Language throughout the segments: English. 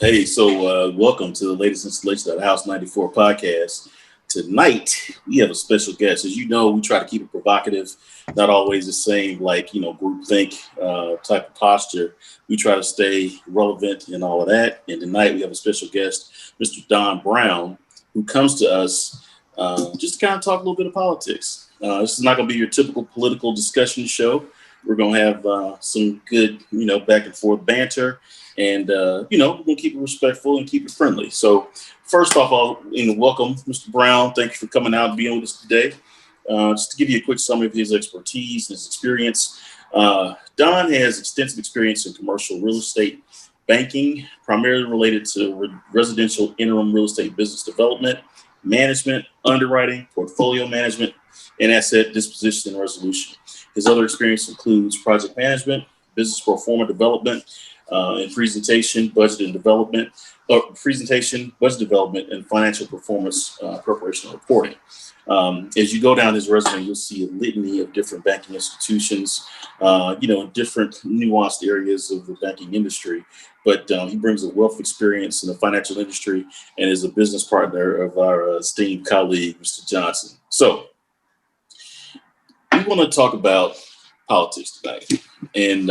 Hey, so welcome to the latest installation of the House 94 podcast. Tonight, we have a special guest. As you know, we try to keep it provocative, not always the same, groupthink type of posture. We try to stay relevant and all of that. And tonight, we have a special guest, Mr. Don Brown, who comes to us just to kind of talk a little bit of politics. This is not going to be your typical political discussion show. We're going to have some good, back and forth banter. And, we're going to keep it respectful and keep it friendly. So first off, welcome, Mr. Brown. Thank you for coming out and being with us today. Just to give you a quick summary of his expertise and his experience. Don has extensive experience in commercial real estate banking, primarily related to residential interim real estate business development, management, underwriting, portfolio management, and asset disposition and resolution. His other experience includes project management, business pro forma development, and presentation, budget development, and financial performance preparation and reporting. As you go down his resume, you'll see a litany of different banking institutions, in different nuanced areas of the banking industry. But he brings a wealth of experience in the financial industry and is a business partner of our esteemed colleague, Mr. Johnson. So we want to talk about politics tonight. And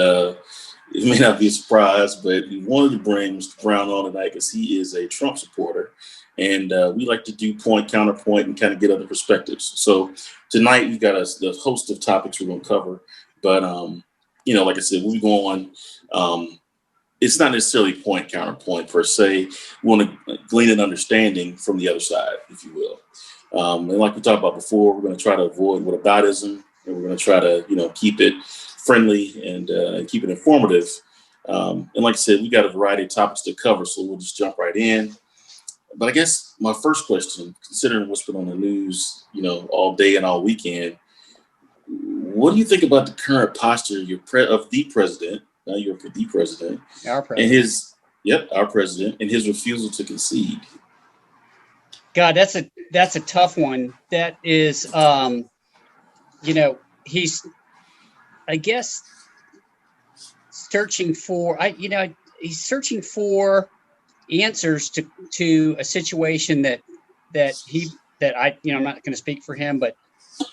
it may not be a surprise, but we wanted to bring Mr. Brown on tonight because he is a Trump supporter. And we like to do point, counterpoint, and kind of get other perspectives. So tonight we've got the host of topics we're going to cover. But, like I said, we'll be going it's not necessarily point, counterpoint per se. We want to glean an understanding from the other side, if you will. And like we talked about before, we're going to try to avoid whataboutism, and we're going to try to, keep it friendly and keep it informative. And like I said, we got a variety of topics to cover, so we'll just jump right in. But I guess my first question, considering what's been on the news, all day and all weekend, what do you think about the current posture of the president? Now you're the president, our president, and our president, and his refusal to concede. God, that's a tough one. That is, he's, I guess, searching for. He's searching for answers to a situation that I'm not going to speak for him, but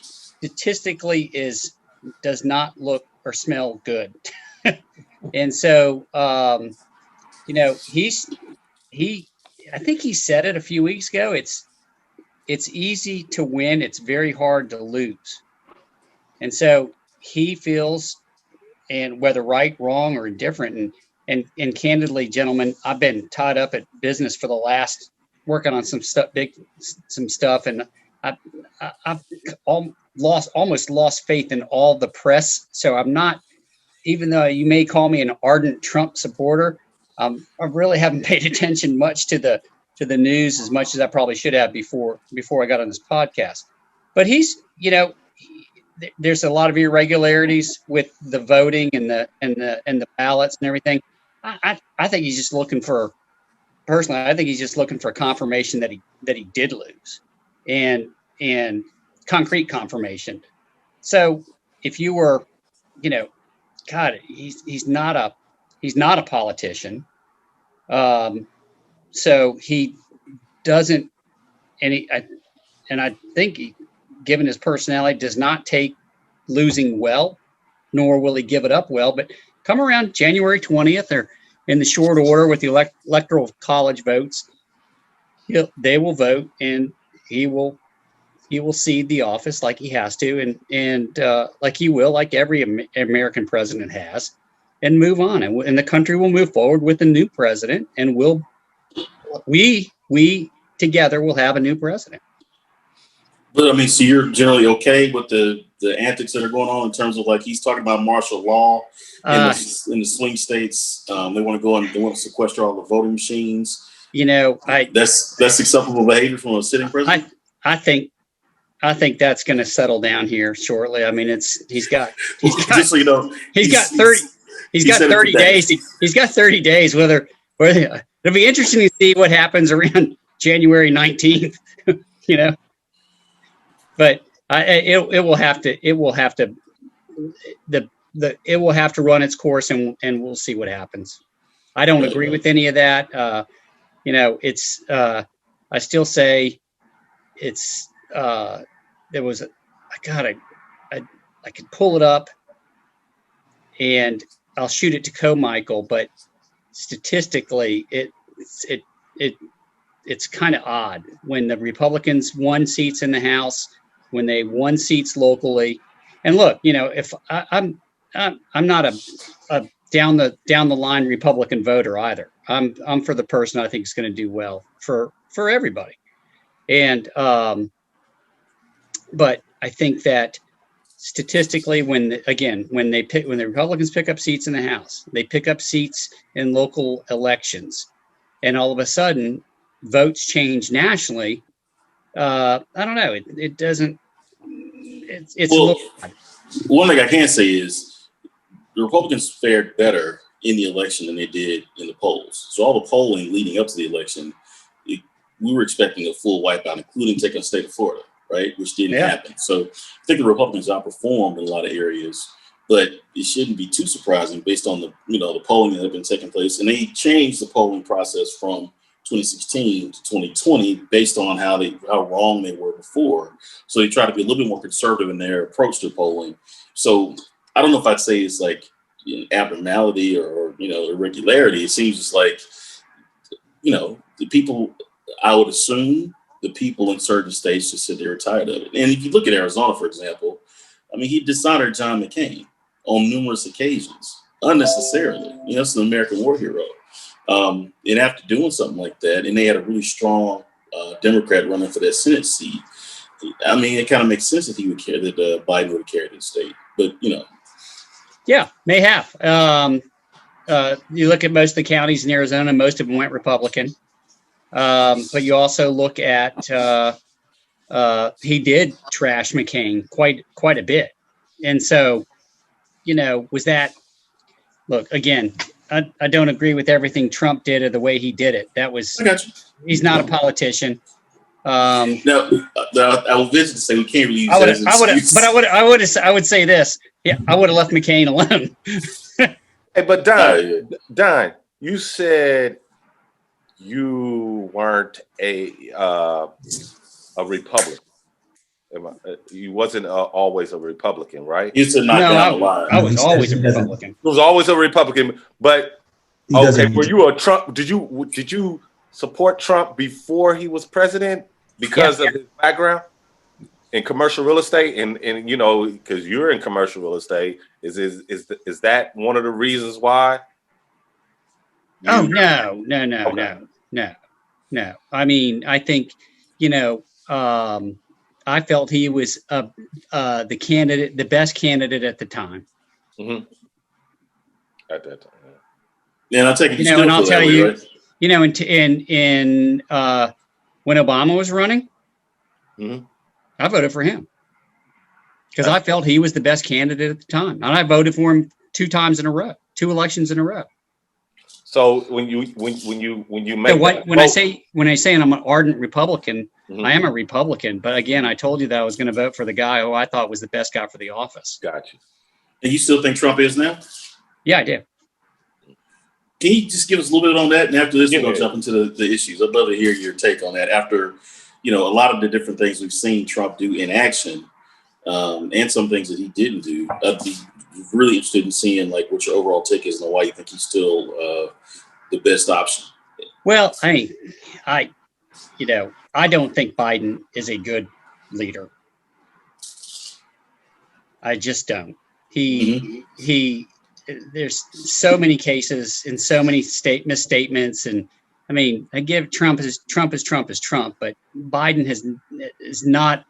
statistically does not look or smell good. And so, I think he said it a few weeks ago. It's easy to win. It's very hard to lose. And so he feels, and whether right, wrong, or indifferent, and candidly, gentlemen, I've been tied up at business for the last, working on some stuff, and I've almost lost faith in all the press. So I'm not, even though you may call me an ardent Trump supporter, I really haven't paid attention much to the news as much as I probably should have before I got on this podcast. But he's, there's a lot of irregularities with the voting and the ballots and everything. I think he's just looking for, personally, I think he's just looking for confirmation that he did lose, and concrete confirmation. So if you were, God, he's not a politician. So he doesn't, and I think he, given his personality, does not take losing well, nor will he give it up well. But come around January 20th, or in the short order with the electoral college votes, they will vote, and he will cede the office like he has to, and like he will, like every American president has, and move on, and the country will move forward with a new president, and we together will have a new president. But I mean, so you're generally okay with the antics that are going on in terms of, like, he's talking about martial law in the swing states. They want to go and they want to sequester all the voting machines. That's acceptable behavior from a sitting president. I think that's going to settle down here shortly. I mean, he's got just so you know, he's got 30 days. He's got 30 days. Whether it'll be interesting to see what happens around January 19th. But it will have to run its course, and we'll see what happens. I don't agree with any of that. It's I still say it's there was I could pull it up and I'll shoot it to Co-Michael, but statistically it's kind of odd when the Republicans won seats in the House, when they won seats locally. And look, if I'm not a down the line Republican voter either. I'm for the person I think is going to do well for everybody. And but I think that statistically, when the Republicans pick up seats in the House, they pick up seats in local elections, and all of a sudden votes change nationally. I don't know. It doesn't. It's well, a little odd. One thing I can say is the Republicans fared better in the election than they did in the polls. So all the polling leading up to the election, we were expecting a full wipeout, including taking the state of Florida, right? Which didn't happen. So I think the Republicans outperformed in a lot of areas, but it shouldn't be too surprising based on the polling that had been taking place. And they changed the polling process from 2016 to 2020 based on how wrong they were before. So they try to be a little bit more conservative in their approach to polling. So I don't know if I'd say it's like abnormality or irregularity. It seems just like the people. I would assume the people in certain states just said they were tired of it. And if you look at Arizona, for example, I mean, he dishonored John McCain on numerous occasions unnecessarily. It's an American war hero. And after doing something like that, and they had a really strong Democrat running for that Senate seat, I mean, it kind of makes sense that he would care that Biden would have carried the state. But yeah, may have. You look at most of the counties in Arizona; most of them went Republican. But you also look at he did trash McCain quite a bit, and so was that? Look, again, I don't agree with everything Trump did or the way he did it. He's not a politician. No, I will visit to say we can't really use that as an excuse. But I would say this. Yeah, I would have left McCain alone. Hey, but Don, you said you weren't a Republican. You wasn't always a Republican, right? You said not down the line. I was always a Republican. He was always a Republican, but okay. Were you a Trump? Did you support Trump before he was president because of his background in commercial real estate? And because you're in commercial real estate, is that one of the reasons why? Oh no. I mean, I think I felt he was the candidate, the best candidate at the time. Mm-hmm. At that time, yeah. And I'll take it. And I'll tell you, right? in when Obama was running, mm-hmm. I voted for him because I felt he was the best candidate at the time, and I voted for him 2 elections in a row. So when you make when I say I'm an ardent Republican, mm-hmm. I am a Republican. But again, I told you that I was going to vote for the guy who I thought was the best guy for the office. Gotcha. And you still think Trump is now? Yeah, I do. Can you just give us a little bit on that? And after this, we'll jump into the issues. I'd love to hear your take on that. After a lot of the different things we've seen Trump do in action, and some things that he didn't do, I'd be really interested in seeing what your overall take is and why you think he's still the best option. Well, I don't think Biden is a good leader. I just don't. There's so many cases and so many misstatements, and I mean, I give Trump is Trump, but Biden is not.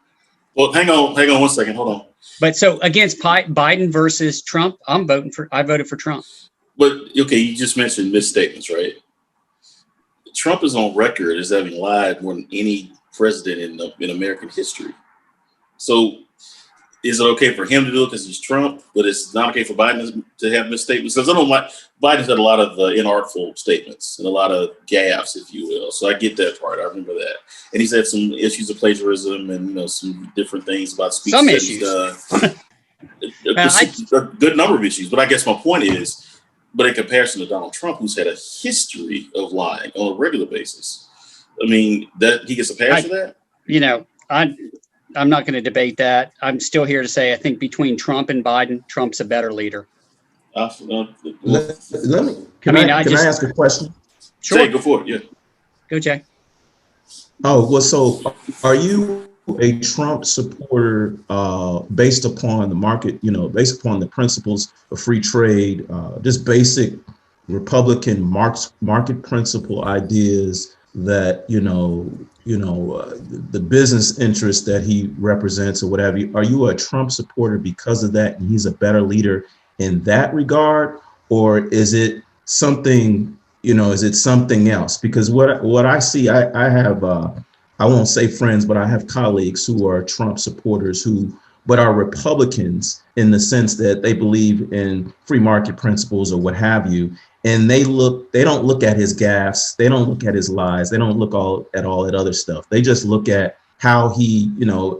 Well, hang on 1 second. Hold on. But so against Biden versus Trump, I voted for Trump. But okay, you just mentioned misstatements, right? Trump is on record as having lied more than any president in American history. So is it okay for him to do it because he's Trump, but it's not okay for Biden to have misstatements? Because Biden's had a lot of inartful statements and a lot of gaffes, if you will. So I get that part. I remember that. And he's had some issues of plagiarism and some different things about speech. Some issues. A good number of issues. But I guess my point is, But in comparison to Donald Trump, who's had a history of lying on a regular basis, I mean, that he gets a pass for that? You know, I'm not going to debate that. I'm still here to say I think between Trump and Biden, Trump's a better leader. Let me. Can I ask a question? Sure. Say, go for it. Yeah. Go, Jay. Oh, well, so are you a Trump supporter based upon the market, based upon the principles of free trade, just basic Republican market principle ideas that, the business interest that he represents or whatever? Are you a Trump supporter because of that and he's a better leader in that regard? Or is it something, is it something else? Because what I see, I have, I won't say friends, but I have colleagues who are Trump supporters but are Republicans in the sense that they believe in free market principles or what have you. And they don't look at his gaffes. They don't look at his lies. They don't look at all at other stuff. They just look at how he,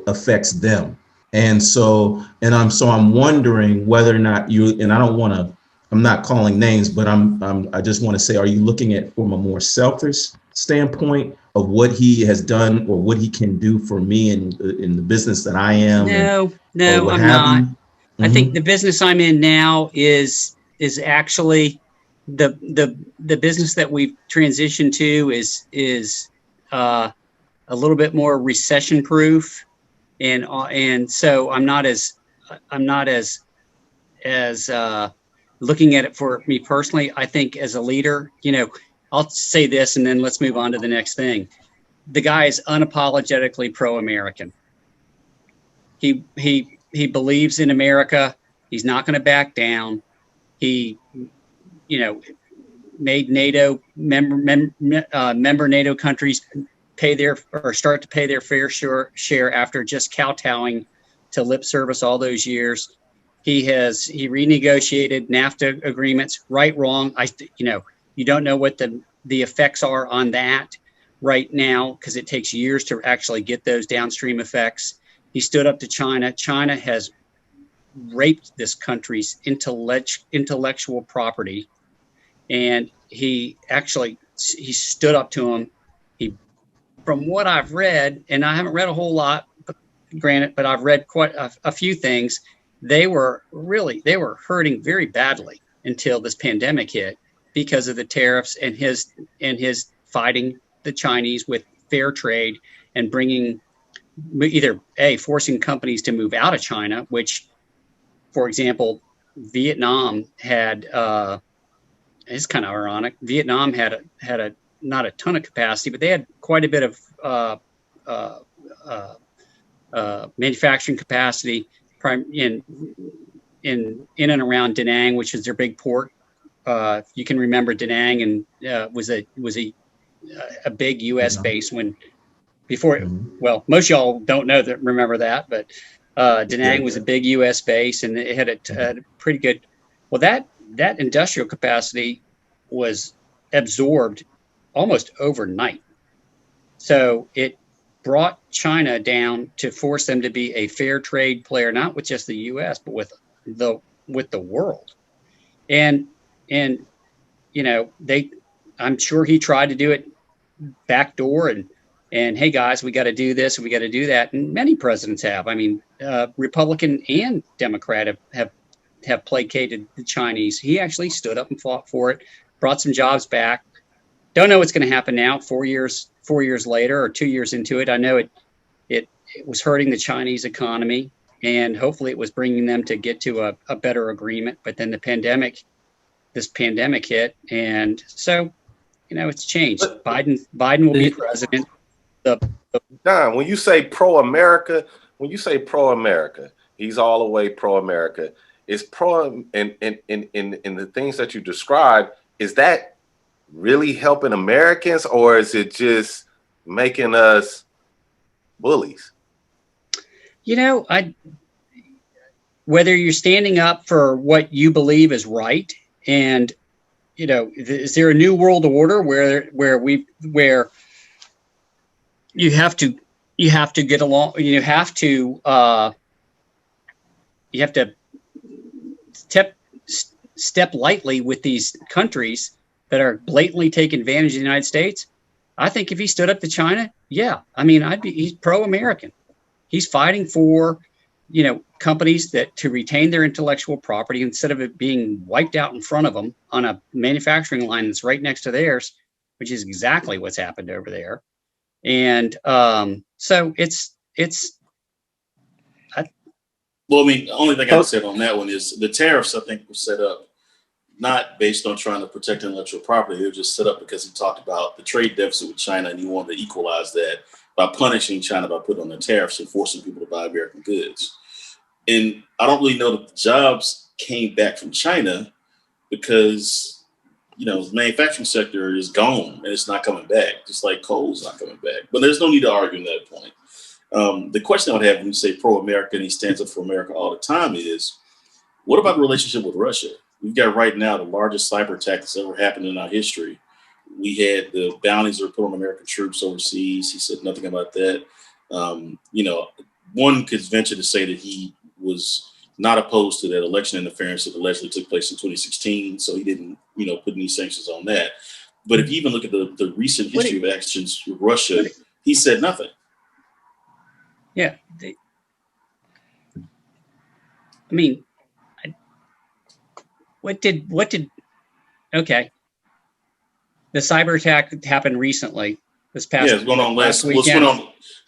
affects them. And so I'm wondering whether or not I'm not calling names, but I just want to say, are you looking at from a more selfish standpoint of what he has done or what he can do for me in the business that I am? No, I'm not. Mm-hmm. I think the business I'm in now is actually the business that we've transitioned to is a little bit more recession proof, and so I'm not as looking at it for me personally. I think as a leader, I'll say this and then let's move on to the next thing. The guy is unapologetically pro-American. He believes in America. He's not going to back down. He, made NATO member NATO countries start to pay their fair share after just kowtowing to lip service all those years. He renegotiated NAFTA agreements, right, wrong. You don't know what the effects are on that right now because it takes years to actually get those downstream effects. He stood up to China. China has raped this country's intellectual property, and he stood up to him. From what I've read, and I haven't read a whole lot, granted, but I've read quite a few things. They were hurting very badly until this pandemic hit because of the tariffs and his fighting the Chinese with fair trade and bringing either forcing companies to move out of China, which, for example, Vietnam had. It's kind of ironic. Vietnam had not a ton of capacity, but they had quite a bit of manufacturing capacity in and around Da Nang, which is their big port. You can remember Da Nang and was a big U.S. base before. Well, most of y'all don't remember that, but Da Nang was a big U.S. base, and it had a pretty good. Well, that industrial capacity was absorbed almost overnight. So it brought China down to force them to be a fair trade player, not with just the U.S., but with the world. And I'm sure he tried to do it backdoor and hey guys, we got to do this and we got to do that. And many presidents have. I mean, Republican and Democrat have placated the Chinese. He actually stood up and fought for it, brought some jobs back. Don't know what's going to happen now, 4 years later or 2 years into it. I know it was hurting the Chinese economy, and hopefully it was bringing them to get to a better agreement. But then this pandemic hit, and so it's changed. Biden will be president. Don, when you say pro-America, he's all the way pro-America. Is pro in the things that you described, is that really helping Americans, or is it just making us bullies? Whether you're standing up for what you believe is right, and is there a new world order where you have to get along, you have to step lightly with these countries that are blatantly taking advantage of the United States. I think if he stood up to China, yeah, I mean, he's pro-American. He's fighting for, companies to retain their intellectual property instead of it being wiped out in front of them on a manufacturing line that's right next to theirs, which is exactly what's happened over there. And so it's. Well, I mean, the only thing I would say on that one is the tariffs, I think, were set up not based on trying to protect intellectual property. They were just set up because he talked about the trade deficit with China, and he wanted to equalize that by punishing China by putting on the tariffs and forcing people to buy American goods. And I don't really know that the jobs came back from China because, the manufacturing sector is gone and it's not coming back, just like coal's not coming back. But there's no need to argue on that point. The question I would have when you say pro-America and he stands up for America all the time is, what about the relationship with Russia? We've got right now the largest cyber attack that's ever happened in our history. We had the bounties that were put on American troops overseas. He said nothing about that. One could venture to say that he was not opposed to that election interference that allegedly took place in 2016. So he didn't, put any sanctions on that. But if you even look at the recent history of actions with Russia, he said nothing. Yeah. Okay. The cyber attack happened recently. This past it's going on last weekend.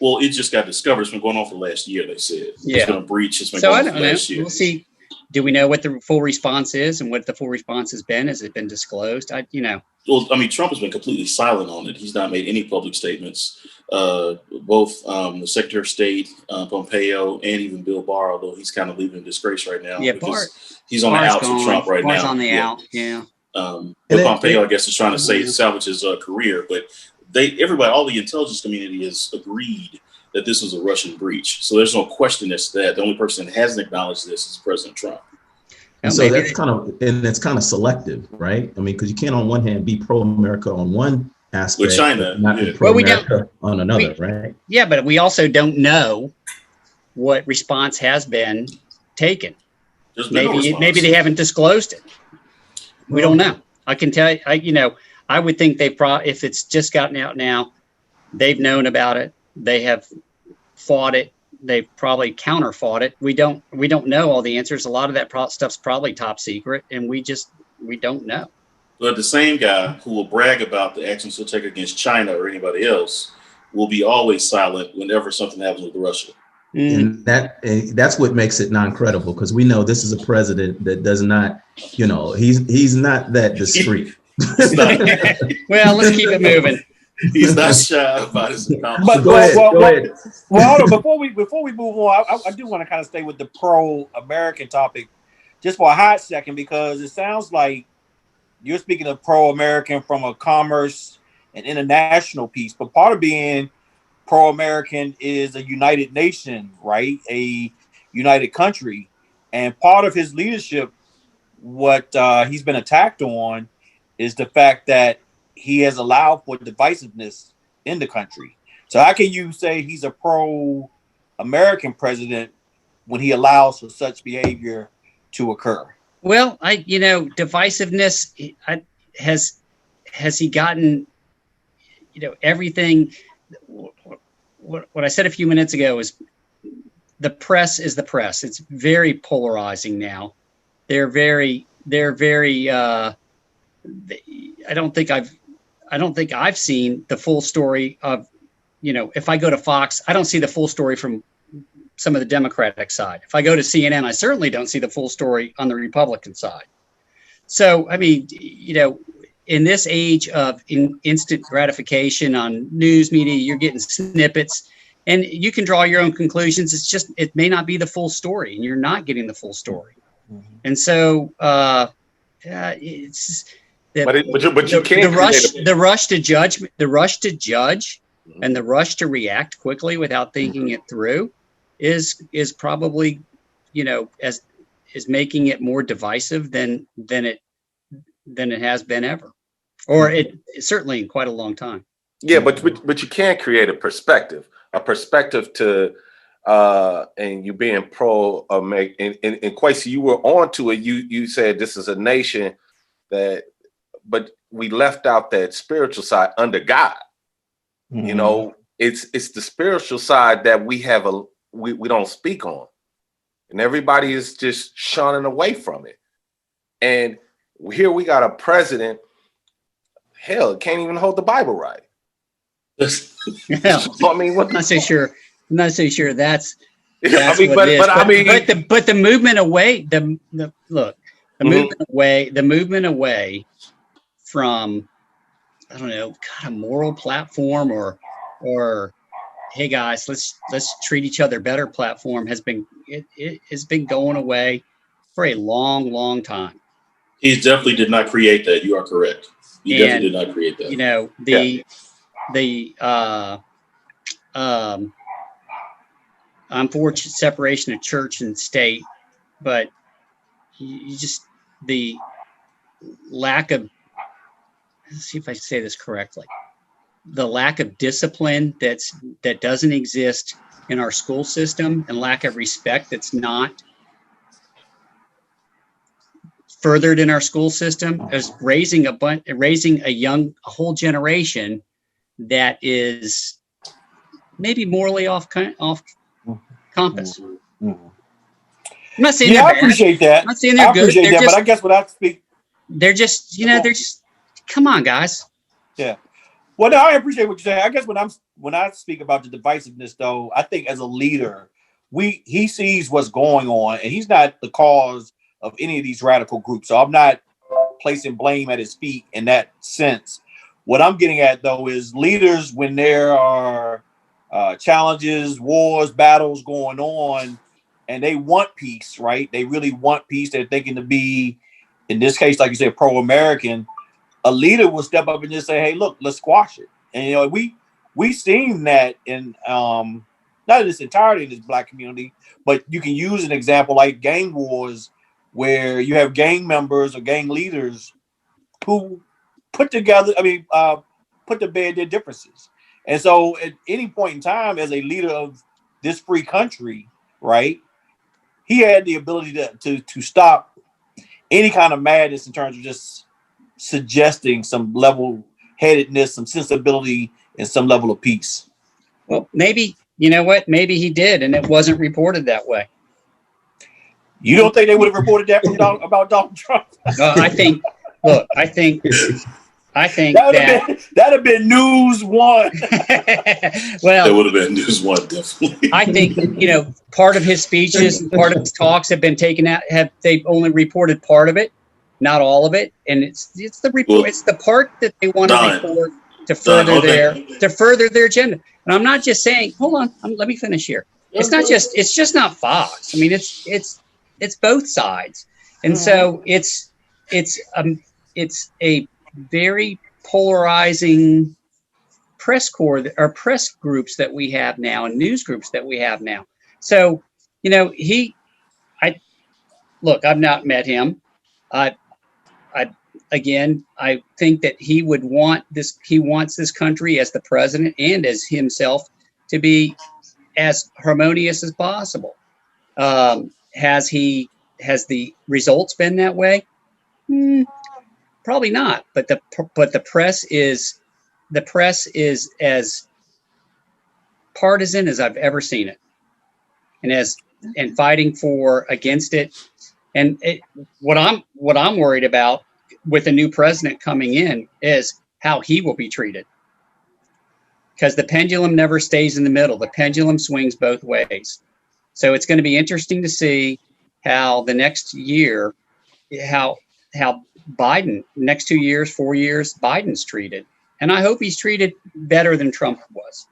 Well, it just got discovered. It's been going on for the last year, they said. Yeah. It's been a breach. It's been going on for last year. We'll see. Do we know what the full response is and what the full response has been? Has it been disclosed? Well, I mean, Trump has been completely silent on it. He's not made any public statements. Both the Secretary of State, Pompeo, and even Bill Barr, although he's kind of leaving in disgrace right now. Yeah, he's on the outs with Trump right Barr's now. on the out, yeah. But Pompeo, I guess, is trying to salvage his career. But all the intelligence community has agreed that this was a Russian breach. So there's no question as to that. The only person that hasn't acknowledged this is President Trump. And so that's it's kind of selective, right? I mean, because you can't on one hand be pro-America on one aspect, with China, not be pro-America on another, right? Yeah, but we also don't know what response has been taken. Maybe they haven't disclosed it. We don't know. I can tell you, I would think if it's just gotten out now, they've known about it. They have fought it. They've probably counter-fought it. We don't know all the answers. A lot of that stuff's probably top secret, and we don't know. But the same guy who will brag about the actions he'll take against China or anybody else will be always silent whenever something happens with Russia. And that's what makes it non-credible, because we know this is a president that does not, he's not that discreet. Well, let's keep it moving. He's not shy about his accomplishments. But go ahead. Well, hold on. Before we move on, I do want to kind of stay with the pro-American topic just for a hot second, because it sounds like you're speaking of pro-American from a commerce and international piece. But part of being pro-American is a united nation, right? A united country. And part of his leadership, what he's been attacked on, is the fact that he has allowed for divisiveness in the country. So how can you say he's a pro-American president when he allows for such behavior to occur? Well, divisiveness has he gotten, everything. What I said a few minutes ago is the press is the press. It's very polarizing now. They're very. I don't think I've seen the full story of, if I go to Fox, I don't see the full story from some of the Democratic side. If I go to CNN, I certainly don't see the full story on the Republican side. So, I mean, in this age of instant gratification on news media, you're getting snippets and you can draw your own conclusions. It's just, it may not be the full story and you're not getting the full story. Mm-hmm. And so, it's, the rush to judge and the rush to react quickly without thinking it through is probably, is making it more divisive than it has been ever, or it certainly in quite a long time. Yeah, but you can create a perspective to and you being pro American, and Kwesi, you were on to it. You said this is a nation but we left out that spiritual side under God. Mm-hmm. You know, it's the spiritual side that we don't speak on, and everybody is just shunning away from it. And here we got a president, hell, can't even hold the Bible right. I mean, what? I'm not so sure. I'm not so sure that's I mean, what it is. but I mean, but the movement away, the movement away from, I don't know, a moral platform or hey guys, let's treat each other better platform has been going away for a long time. He definitely did not create that. You are correct. He definitely did not create that. You know, unfortunate separation of church and state, but you just, the lack of, let's see if I say this correctly, the lack of discipline that doesn't exist in our school system, and lack of respect that's not furthered in our school system, is raising a whole generation that is maybe morally off compass. Mm-hmm. I'm not saying yeah, they're I bad. appreciate that. I'm not saying they're I good. appreciate They're that, just, but I guess when I speak, they're just, come on, guys. yeah. Well, no, I appreciate what you're saying. I guess when I speak about the divisiveness, though, I think as a leader, he sees what's going on, and he's not the cause of any of these radical groups. So I'm not placing blame at his feet in that sense. What I'm getting at, though, is leaders, when there are challenges, wars, battles going on, and they want peace, right? They really want peace. They're thinking to be, in this case, like you said, pro-American. A leader will step up and just say, "Hey, look, let's squash it." And we've seen that in not in its entirety in this Black community, but you can use an example like gang wars, where you have gang members or gang leaders who put to bed their differences. And so, at any point in time, as a leader of this free country, right, he had the ability to stop any kind of madness in terms of just suggesting some level-headedness, some sensibility, and some level of peace. Well, maybe, you know what? Maybe he did, and it wasn't reported that way. You don't think they would have reported that about Donald Trump? I think that'd have been news one. Well, That would have been news one, definitely. I think, part of his speeches, part of his talks have been taken out. They've only reported part of it, not all of it, and it's the report. Well, it's the part that they want to Don, report to further their agenda. And I'm not just saying. Hold on, let me finish here. It's just not Fox. I mean, it's both sides, and so it's a very polarizing press corps or press groups that we have now, and news groups that we have now. So, I've not met him. I think that he would want this. He wants this country, as the president and as himself, to be as harmonious as possible. Has the results been that way? Probably not. But the press is as partisan as I've ever seen it, and fighting against it. And what I'm worried about with a new president coming in is how he will be treated, because the pendulum never stays in the middle. The pendulum swings both ways. So it's going to be interesting to see how the next year, how Biden, next 2 years, 4 years, Biden's treated. And I hope he's treated better than Trump was.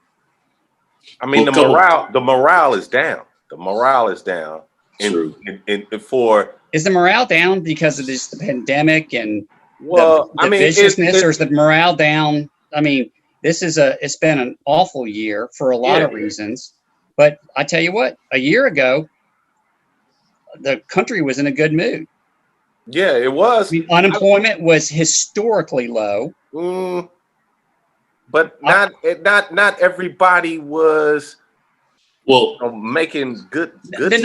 I mean, the morale is down. The morale is down. True. Is the morale down because of the pandemic and the viciousness, or is the morale down? I mean, it's been an awful year for a lot of reasons. But I tell you what, a year ago, the country was in a good mood. Yeah, it was. I mean, unemployment was historically low. But not everybody was Well, making good. The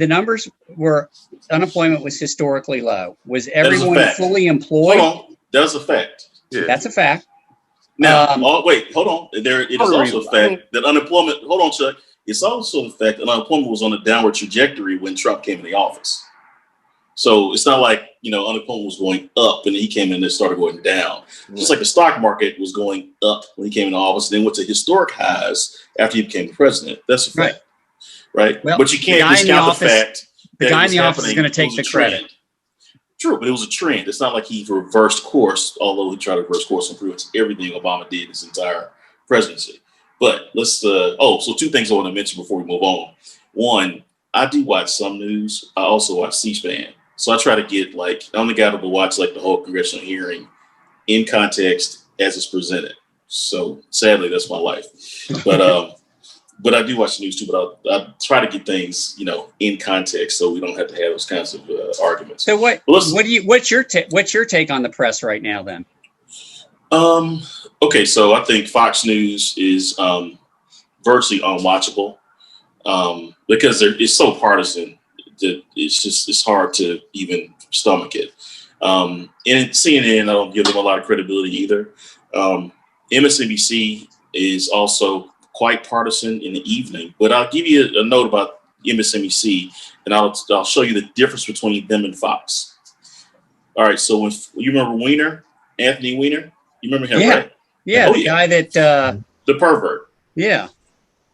numbers were unemployment was historically low. Was is a everyone fact. fully employed? hold on. That's a fact. Yeah. That's a fact. Now, Um, wait, hold on. It is also a fact that unemployment. Hold on, Chuck. It's also a fact that unemployment was on a downward trajectory when Trump came in the office. So it's not like unemployment was going up and he came in and started going down. Just like the stock market was going up when he came in office, and then went to historic highs after he became president. That's a fact, right? Well, but you can't discount the fact that the guy in the office is going to take the credit. True, but it was a trend. It's not like he reversed course, although he tried to reverse course on pretty much everything Obama did his entire presidency. But let's, so two things I want to mention before we move on. One, I do watch some news. I also watch C-SPAN. So I try to get I'm the guy that will watch the whole congressional hearing in context as it's presented. So sadly, that's my life. But I do watch the news too, but I try to get things, in context so we don't have to have those kinds of arguments. So what's your take on the press right now then? Okay, so I think Fox News is virtually unwatchable because it's so partisan that it's hard to even stomach it. And CNN, I don't give them a lot of credibility either. MSNBC is also quite partisan in the evening, but I'll give you a note about MSNBC, and I'll show you the difference between them and Fox. All right, so when you remember Weiner, Anthony Weiner, you remember him, right? Yeah, the guy that the pervert. Yeah.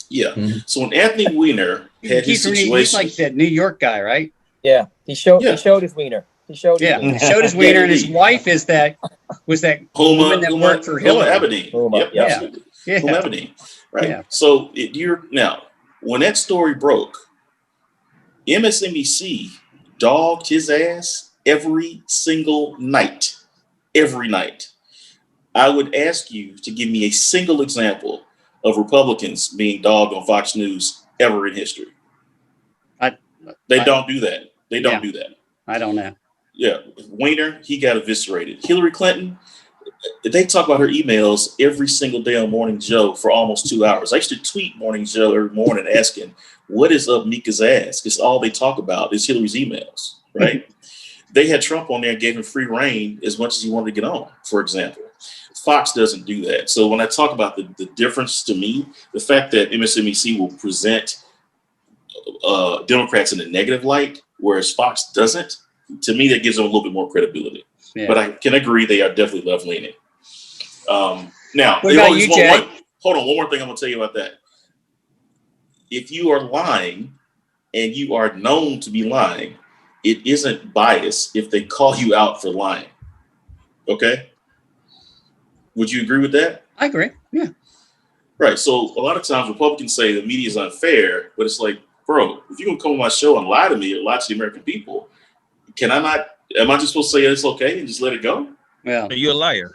Yeah. Mm-hmm. So when Anthony Weiner had his situation, he's like that New York guy, right? Yeah, he showed his wiener. He showed his wiener, and his wife was that woman that worked for Hillary. Huma Abedin. Absolutely. Yeah. Huma Abedin. Right. Yeah. So when that story broke, MSNBC dogged his ass every single night. Every night. I would ask you to give me a single example of Republicans being dogged on Fox News ever in history. They don't do that. They don't do that. I don't know. Yeah. Weiner, he got eviscerated. Hillary Clinton, they talk about her emails every single day on Morning Joe for almost 2 hours. I used to tweet Morning Joe every morning asking, what is up Mika's ass? Because all they talk about is Hillary's emails, right? They had Trump on there and gave him free reign as much as he wanted to get on, for example. Fox doesn't do that. So when I talk about the difference to me, the fact that MSNBC will present Democrats in a negative light, whereas Fox doesn't, to me, that gives them a little bit more credibility. Yeah. But I can agree they are definitely left-leaning. Now, what about you, Jay? Hold on, one more thing I'm going to tell you about that. If you are lying and you are known to be lying, it isn't bias if they call you out for lying. Okay? Would you agree with that? I agree. Yeah. Right. So a lot of times Republicans say the media is unfair, but it's like, bro, if you're going to come on my show and lie to me or lie to the American people, am I just supposed to say it's okay and just let it go? Well, you're a liar.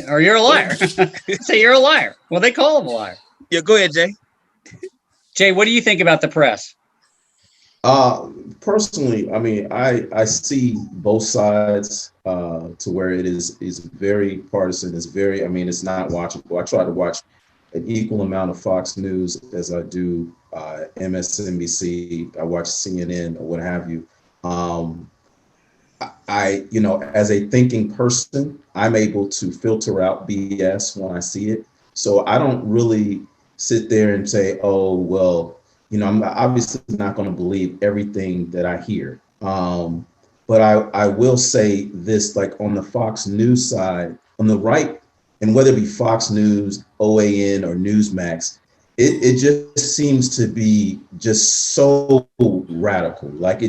Or you're a liar. Say you're a liar. Well, they call him a liar. Yeah, go ahead, Jay. Jay, what do you think about the press? Personally, I mean, I see both sides to where it is very partisan. It's not watchable. I try to watch an equal amount of Fox News as I do MSNBC. I watch CNN or what have you. As a thinking person, I'm able to filter out BS when I see it. So I don't really sit there and say, oh, well, I'm obviously not going to believe everything that I hear. But I will say this, like on the Fox News side, on the right, and whether it be Fox News, OAN, or Newsmax, it just seems to be just so radical. Like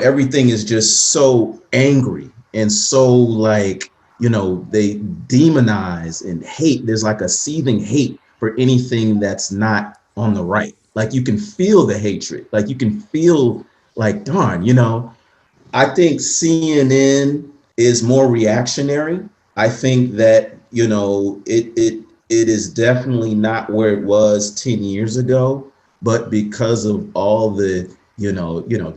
everything is just so angry and so they demonize and hate. There's like a seething hate for anything that's not on the right. Like you can feel the hatred. Like you can feel like, darn, I think CNN is more reactionary. I think that, it is definitely not where it was 10 years ago, but because of all the,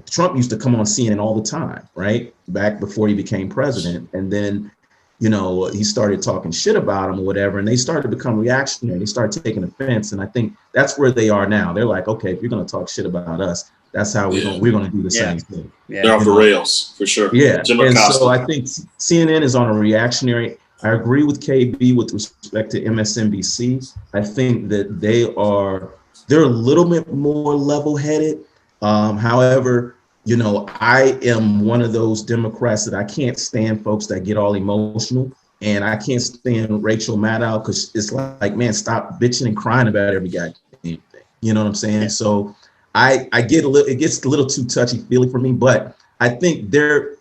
Trump used to come on CNN all the time, right? Back before he became president. And then, he started talking shit about him or whatever, and they started to become reactionary. They started taking offense, and I think that's where they are now. They're like, okay, if you're going to talk shit about us, that's how we're going to do the same thing. Yeah. They're off the rails for sure. Yeah, and so I think CNN is on a reactionary. I agree with KB with respect to MSNBC. I think that they're a little bit more level-headed. However, I am one of those Democrats that I can't stand folks that get all emotional, and I can't stand Rachel Maddow because it's like, man, stop bitching and crying about every goddamn thing. You know what I'm saying? Yeah. So I get it gets a little too touchy-feely for me, but I think they're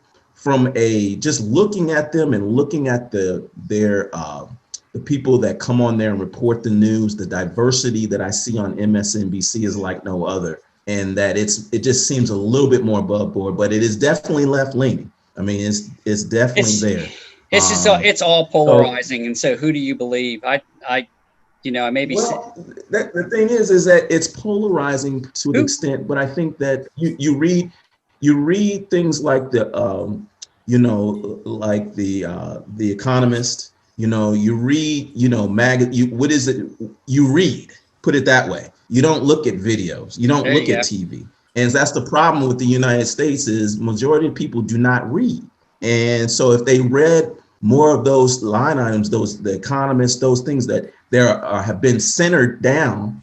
just looking at them and looking at the people that come on there and report the news, the diversity that I see on MSNBC is like no other. And that it just seems a little bit more above board, but it is definitely left leaning. I mean, it's definitely there. It's just it's all polarizing. And so who do you believe? I maybe. Well, the thing is that it's polarizing to an extent, but I think that you read things like like the Economist. You read what is it? You read. Put it that way. You don't look at videos. You don't look at TV. And that's the problem with the United States is majority of people do not read. And so if they read more of those line items, the Economist, those things that have been centered down,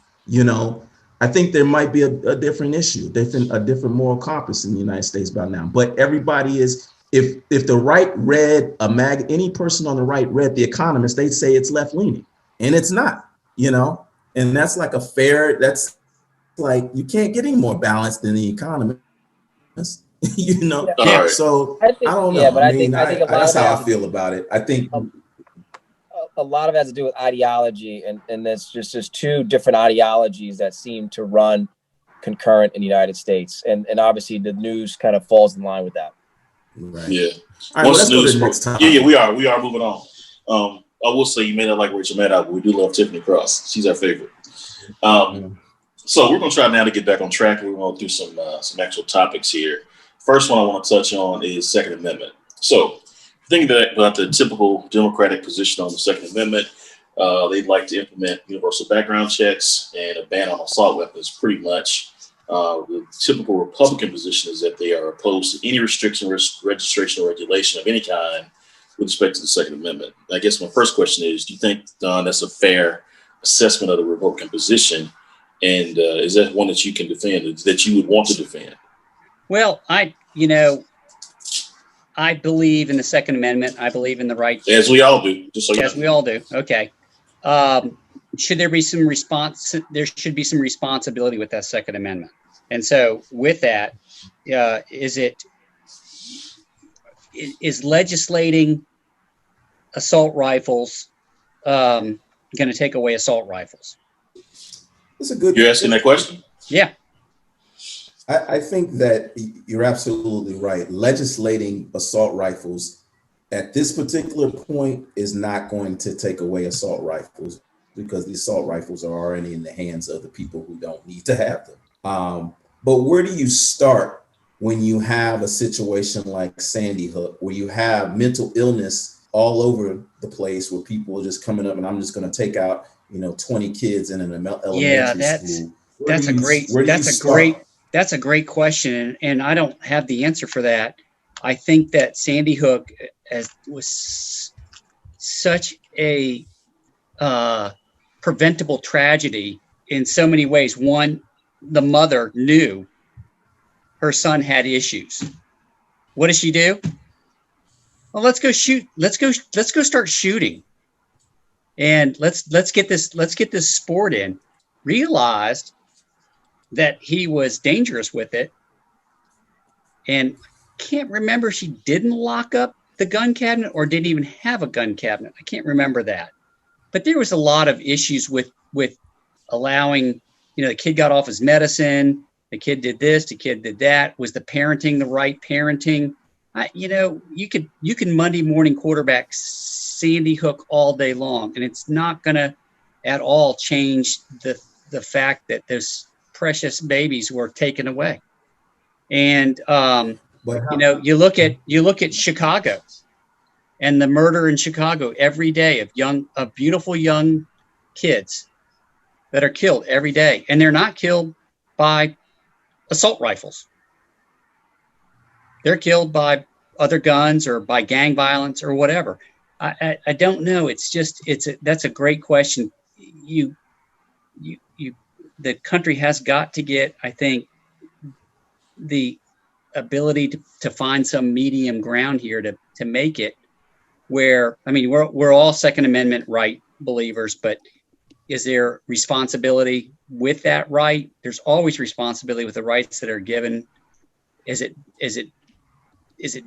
I think there might be a different issue, a different moral compass in the United States by now. But everybody is, if the right read any person on the right read The Economist, they'd say it's left leaning, and it's not, And that's like that's like, you can't get any more balanced than The Economist, Yeah. So I don't know. Yeah, but I think that's how I feel about it. I think a lot of it has to do with ideology, and there's just two different ideologies that seem to run concurrent in the United States, and obviously the news kind of falls in line with that. Right. Yeah. All right, let's go to the next time. Yeah, we are moving on. I will say you may not like Rachel Maddow, but we do love Tiffany Cross. She's our favorite. So we're going to try now to get back on track. We're going to do some actual topics here. First one I want to touch on is Second Amendment. So thinking about the typical Democratic position on the Second Amendment, they'd like to implement universal background checks and a ban on assault weapons pretty much. The typical Republican position is that they are opposed to any restriction, registration, or regulation of any kind with respect to the Second Amendment. I guess my first question is, do you think, Don, that's a fair assessment of the Republican position? And is that one that you can defend, that you would want to defend? Well, I believe in the Second Amendment. I believe in the right. As we all do. As we all do. Okay. Should there be some response? There should be some responsibility with that Second Amendment. And so with that, is legislating assault rifles going to take away assault rifles? That's a good. You're asking that question? Yeah. I think that you're absolutely right. Legislating assault rifles at this particular point is not going to take away assault rifles, because the assault rifles are already in the hands of the people who don't need to have them. But where do you start when you have a situation like Sandy Hook, where you have mental illness all over the place, where people are just coming up and I'm just going to take out, 20 kids in an elementary school? That's a great question. And I don't have the answer for that. I think that Sandy Hook was such a preventable tragedy in so many ways. One, the mother knew her son had issues. What does she do? Well, let's go shoot. Let's go start shooting. And let's get this sport in. Realized that he was dangerous with it. And can't remember if she didn't lock up the gun cabinet or didn't even have a gun cabinet. I can't remember that. But there was a lot of issues with allowing, the kid got off his medicine, the kid did this, the kid did that. Was the parenting the right parenting? You can Monday morning quarterback Sandy Hook all day long, and it's not going to at all change the fact that those precious babies were taken away. And you look at Chicago, and the murder in Chicago every day of beautiful young kids that are killed every day, and they're not killed by assault rifles. They're killed by other guns or by gang violence or whatever. I don't know. That's a great question. The country has got to get, I think, the ability to find some medium ground here to make it where, I mean, we're all Second Amendment right believers, but is there responsibility with that right? There's always responsibility with the rights that are given. Is it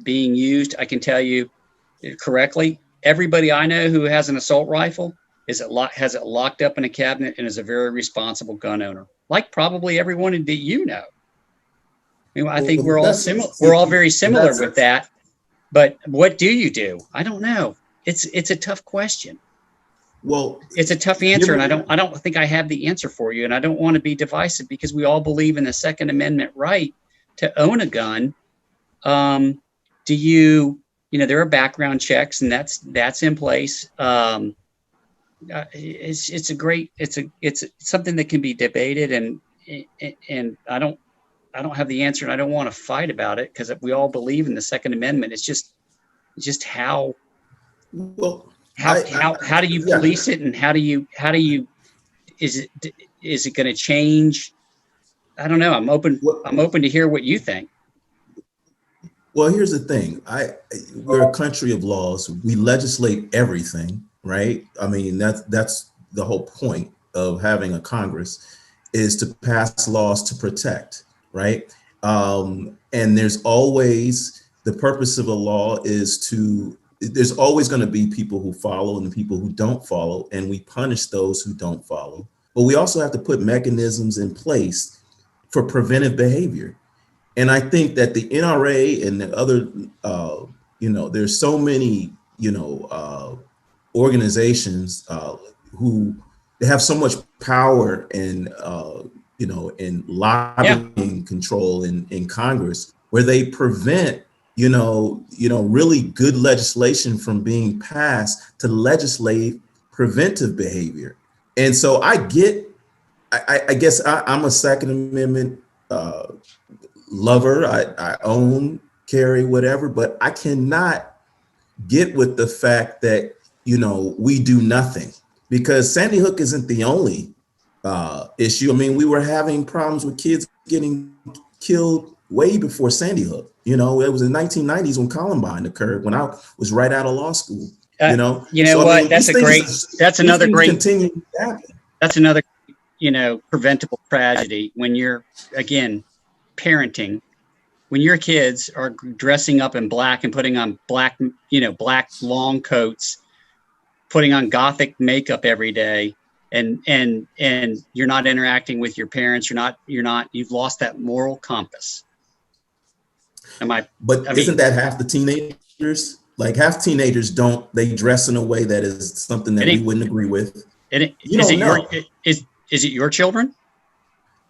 being used? I can tell you correctly. Everybody I know who has an assault rifle has it locked up in a cabinet and is a very responsible gun owner, like probably everyone that you know. I mean, I think we're all similar. We're all very similar with that. But what do you do? I don't know. It's a tough question. Well, it's a tough answer, and I don't think I have the answer for you, and I don't want to be divisive because we all believe in the Second Amendment right to own a gun. Do you know, there are background checks, and that's in place. It's something that can be debated, and I don't have the answer, and I don't want to fight about it because we all believe in the Second Amendment. It's just how do you police it, and how do you is it going to change? I don't know. I'm open to hear what you think. Well, here's the thing. We're a country of laws. We legislate everything, right? I mean, that's the whole point of having a Congress, is to pass laws to protect, right? And there's always, the purpose of a law is there's always going to be people who follow and people who don't follow, and we punish those who don't follow. But we also have to put mechanisms in place for preventive behavior. And I think that the NRA and the other, there's so many, organizations who they have so much power and, in lobbying control in Congress, where they prevent, really good legislation from being passed to legislate preventive behavior. And so I guess I'm a Second Amendment lover. I own, carry, whatever, but I cannot get with the fact that, we do nothing, because Sandy Hook isn't the only issue. I mean, we were having problems with kids getting killed way before Sandy Hook. It was in the 1990s when Columbine occurred, when I was right out of law school. That's another preventable tragedy when you're, again, parenting, when your kids are dressing up in black and putting on black long coats, putting on Gothic makeup every day, and you're not interacting with your parents. You've lost that moral compass. Isn't that half the teenagers? Like, half teenagers they dress in a way that is something that we wouldn't agree with. Is it your children?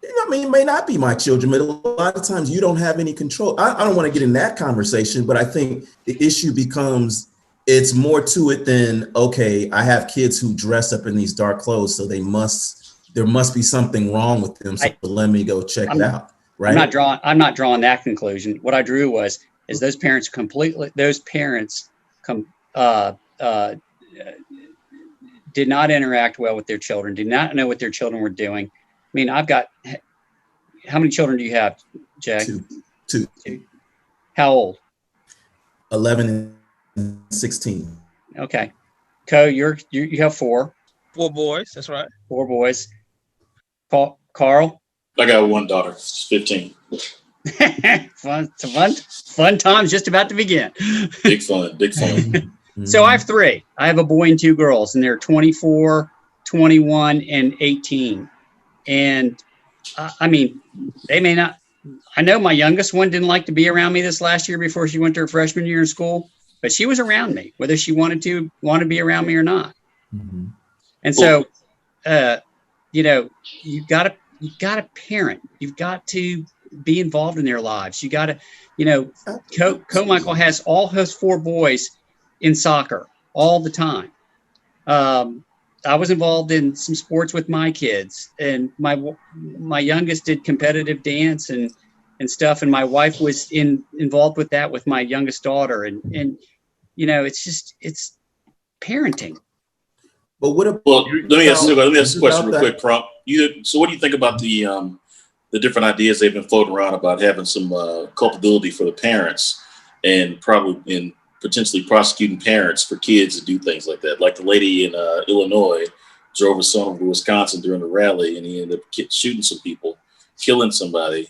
I mean, it may not be my children, but a lot of times you don't have any control. I don't want to get in that conversation, but I think the issue becomes, it's more to it than, okay, I have kids who dress up in these dark clothes, so there must be something wrong with them. So let me go check it out. Right? I'm not drawing that conclusion. What I drew is those parents did not interact well with their children, did not know what their children were doing. I mean, how many children do you have, Jack? Two. How old? 11 and 16. Okay. Co, you have four. 4 boys. That's right. 4 boys. Carl? I got one daughter. She's 15. Fun times just about to begin. Big fun. So I have 3. I have a boy and 2 girls, and they're 24, 21, and 18. And I mean, they may not. I know my youngest one didn't like to be around me this last year before she went to her freshman year in school, but she was around me, whether she wanted to be around me or not. Mm-hmm. And so, you got to parent. You've got to be involved in their lives. You got to, Co-Michael has all his 4 boys in soccer all the time. I was involved in some sports with my kids, and my youngest did competitive dance and stuff, and my wife was involved with that with my youngest daughter, and you know, it's parenting. But what about? Well, let me ask a question real quick, Crump. So what do you think about the different ideas they've been floating around about having some culpability for the parents and potentially prosecuting parents for kids to do things like that? Like the lady in Illinois drove her son over to Wisconsin during a rally, and he ended up shooting some people, killing somebody.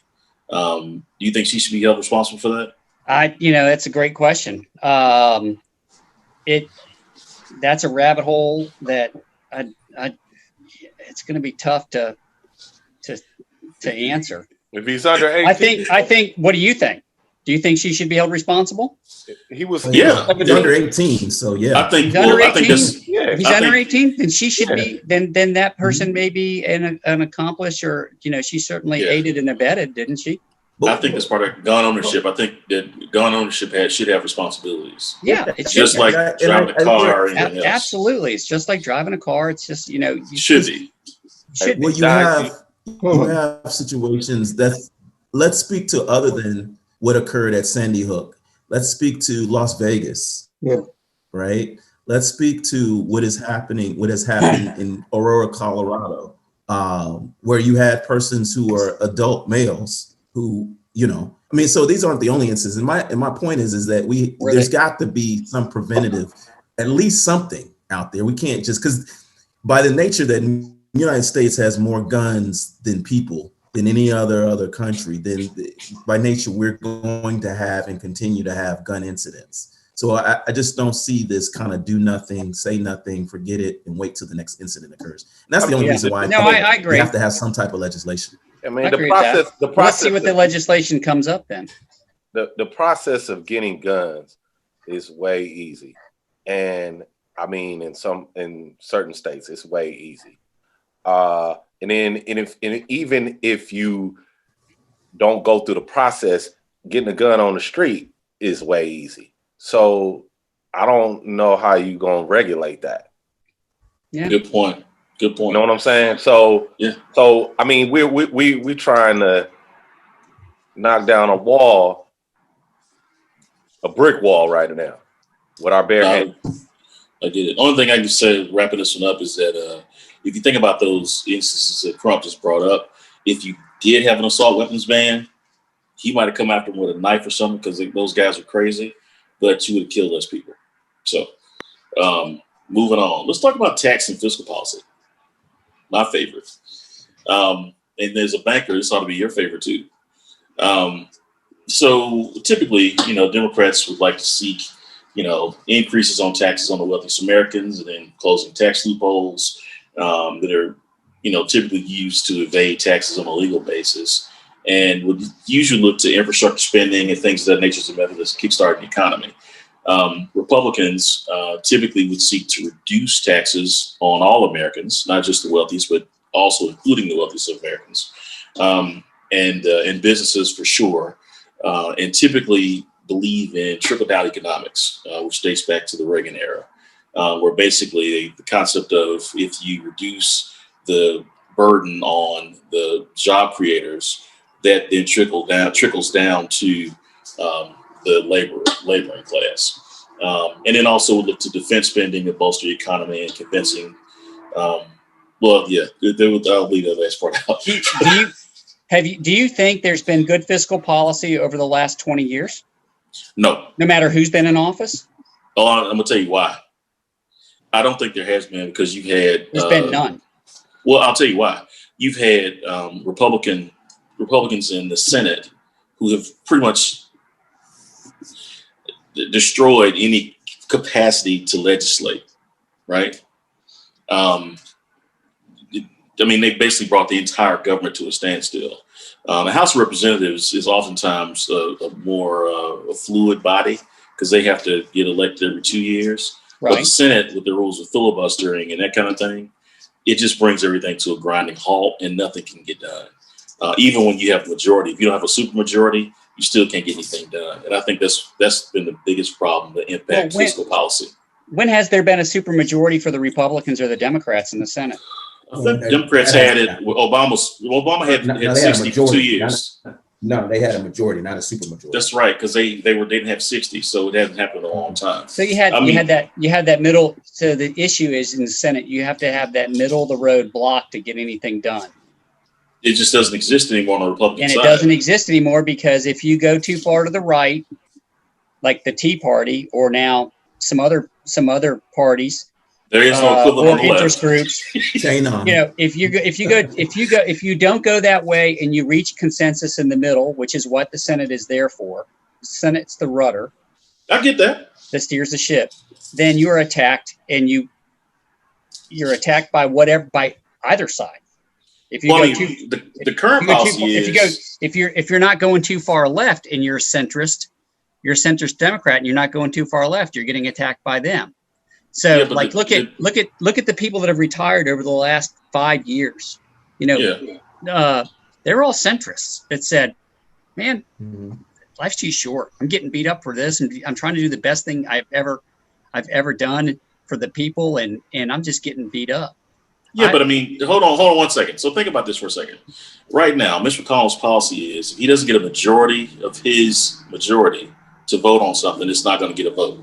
Do you think she should be held responsible for that? That's a great question. That's a rabbit hole that it's going to be tough to answer. If he's under 18, I think. What do you think? Do you think she should be held responsible? he was. He's under 18, so yeah. I think. He's under 18. I think that's, Yeah, He's under 18, then she should be. Then that person may be an accomplice, or she certainly aided and abetted, didn't she? I think that's part of gun ownership. I think that gun ownership should have responsibilities. Yeah, it's Just like driving a car or anything else. Absolutely, it's just like driving a car. It's just Should be. Should be. Well, you have situations that, let's speak to other than what occurred at Sandy Hook. Let's speak to Las Vegas. Yeah. Right. Let's speak to what has happened in Aurora, Colorado, where you had persons who are adult males who, so these aren't the only instances. And my point is that there's got to be some preventative, at least something out there. We can't just, because by the nature that the United States has more guns than people than any other country, then by nature we're going to have and continue to have gun incidents. So I just don't see this kind of do nothing, say nothing, forget it, and wait till the next incident occurs. And that's the only reason why I agree. We have to have some type of legislation. I mean, the process. Let's see what the legislation comes up then. The process of getting guns is way easy, and I mean, in certain states, it's way easy. And even if you don't go through the process, getting a gun on the street is way easy. So I don't know how you gonna regulate that. Yeah. Good point. You know what I'm saying? So yeah. So I mean, we trying to knock down a brick wall right now with our bare hands. I get it. Only thing I can say, wrapping this one up, is that if you think about those instances that Crump just brought up, if you did have an assault weapons ban, he might have come after him with a knife or something because those guys are crazy, but you would have killed less people. So moving on, let's talk about tax and fiscal policy. My favorite. And there's a banker, this ought to be your favorite too. So typically, Democrats would like to seek, increases on taxes on the wealthiest Americans and then closing tax loopholes that are, typically used to evade taxes on a legal basis, and would usually look to infrastructure spending and things of that nature as a method to kickstart the economy. Republicans typically would seek to reduce taxes on all Americans, not just the wealthiest, but also including the wealthiest of Americans, and businesses for sure, and typically believe in trickle-down economics, which dates back to the Reagan era, where basically the concept of if you reduce the burden on the job creators, that then trickles down to the laboring class, and then also look to defense spending to bolster the economy and convincing. I'll leave that last part out. Do you think there's been good fiscal policy over the last 20 years? No. No matter who's been in office? Oh, I'm gonna tell you why. I don't think there has been, because you've had there's been none. Well, I'll tell you why. You've had Republicans in the Senate who have pretty much destroyed any capacity to legislate, right? They basically brought the entire government to a standstill. The House of Representatives is oftentimes a more fluid body because they have to get elected every 2 years. Right. But the Senate, with the rules of filibustering and that kind of thing, it just brings everything to a grinding halt and nothing can get done. Even when you have the majority, if you don't have a supermajority, you still can't get anything done. And I think that's been the biggest problem that impacts fiscal policy. When has there been a supermajority for the Republicans or the Democrats in the Senate? I think Democrats had it. Obama had 60 for 2 years. No, they had a majority, not a supermajority. That's right, because they didn't have 60, so it hasn't happened in a long time. So you had that middle. So the issue is in the Senate, you have to have that middle of the road block to get anything done. It just doesn't exist anymore on the Republican side. And it doesn't exist anymore because if you go too far to the right, like the Tea Party or now some other parties, there is no equivalent or on the interest left. groups. Shane if you don't go that way and you reach consensus in the middle, which is what the Senate is there for. The Senate's the rudder I get that. that steers the ship. Then you're attacked, and you're attacked by either side. If you the current policy is if you're not going too far left and you're a centrist Democrat and you're not going too far left, you're getting attacked by them. So look at the people that have retired over the last 5 years. They're all centrists that said, man, life's too short. I'm getting beat up for this, and I'm trying to do the best thing I've ever done for the people, and I'm just getting beat up. Yeah, but I mean, hold on 1 second. So think about this for a second. Right now, Mitch McConnell's policy is if he doesn't get a majority of his majority to vote on something, it's not going to get a vote,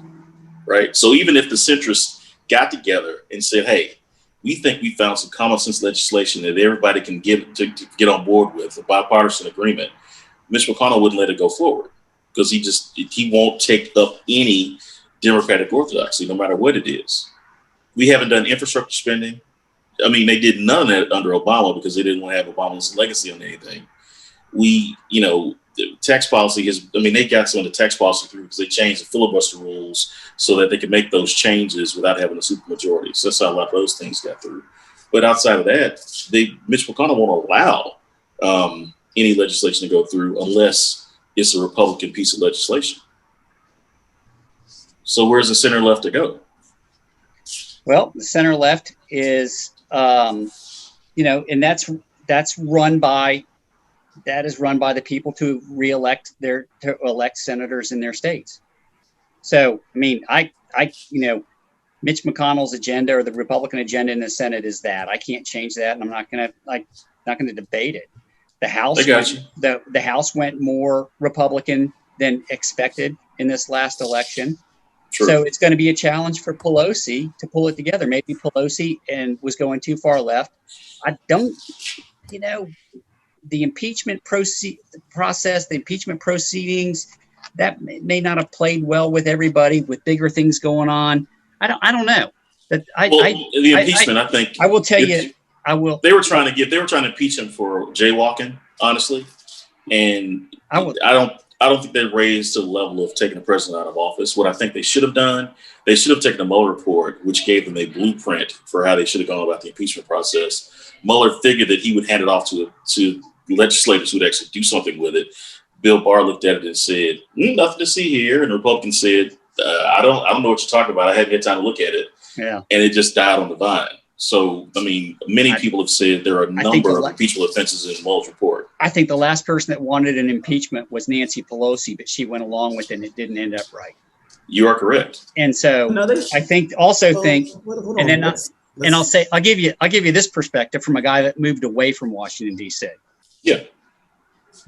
right? So even if the centrists got together and said, hey, we think we found some common sense legislation that everybody can get on board with, a bipartisan agreement, Mitch McConnell wouldn't let it go forward because he won't take up any Democratic orthodoxy, no matter what it is. We haven't done infrastructure spending. I mean, they did none of that under Obama because they didn't want to have Obama's legacy on anything. The tax policy they got some of the tax policy through because they changed the filibuster rules so that they could make those changes without having a supermajority. So that's how a lot of those things got through. But outside of that, Mitch McConnell won't allow any legislation to go through unless it's a Republican piece of legislation. So where's the center left to go? Well, the center left is, and that's run by the people to elect senators in their states. So, I mean, Mitch McConnell's agenda or the Republican agenda in the Senate is that. I can't change that, and I'm not going to debate it. The House, the House went more Republican than expected in this last election. True. So it's going to be a challenge for Pelosi to pull it together. Maybe Pelosi was going too far left. I don't, the impeachment process, the impeachment proceedings, that may not have played well with everybody with bigger things going on. I don't know. The impeachment, I think I will tell you. They were trying to impeach him for jaywalking, honestly, and I don't think they raised to the level of taking the president out of office. What I think they should have done, they should have taken the Mueller report, which gave them a blueprint for how they should have gone about the impeachment process. Mueller figured that he would hand it off to legislators who would actually do something with it. Bill Barr looked at it and said, nothing to see here. And the Republicans said, I don't know what you're talking about. I hadn't had time to look at it. Yeah. And it just died on the vine. So, I mean, many people have said there are a number of impeachable offenses in Mueller's report. I think the last person that wanted an impeachment was Nancy Pelosi, but she went along with it and it didn't end up right. You are correct. And so I'll give you this perspective from a guy that moved away from Washington, D.C. Yeah.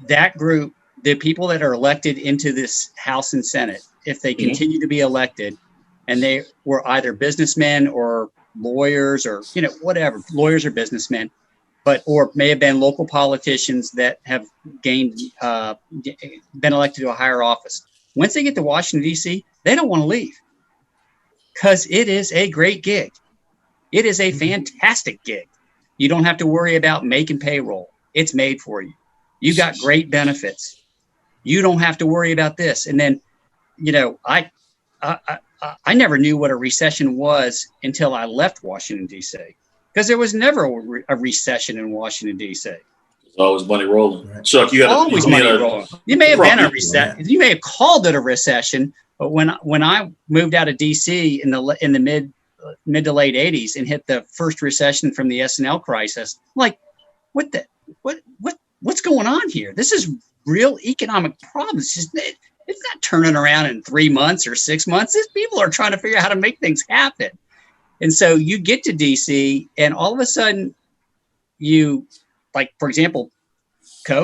That group, the people that are elected into this House and Senate, if they continue to be elected and they were either businessmen or lawyers or, whatever, lawyers or businessmen, or may have been local politicians that have been elected to a higher office. Once they get to Washington, D.C., they don't want to leave because it is a great gig. It is a fantastic gig. You don't have to worry about making payroll. It's made for you. You got great benefits. You don't have to worry about this. And then, I never knew what a recession was until I left Washington, D.C. because there was never a recession in Washington, D.C. There's always money rolling. Right. Chuck, you always money rolling. You may have been a recession. You may have called it a recession, but when I moved out of D.C. in the mid to late 80s and hit the first recession from the S&L crisis, I'm like, what what's going on here? This is real economic problems. It's not turning around in 3 months or 6 months. These people are trying to figure out how to make things happen. And so you get to DC, and all of a sudden, you, like, for example,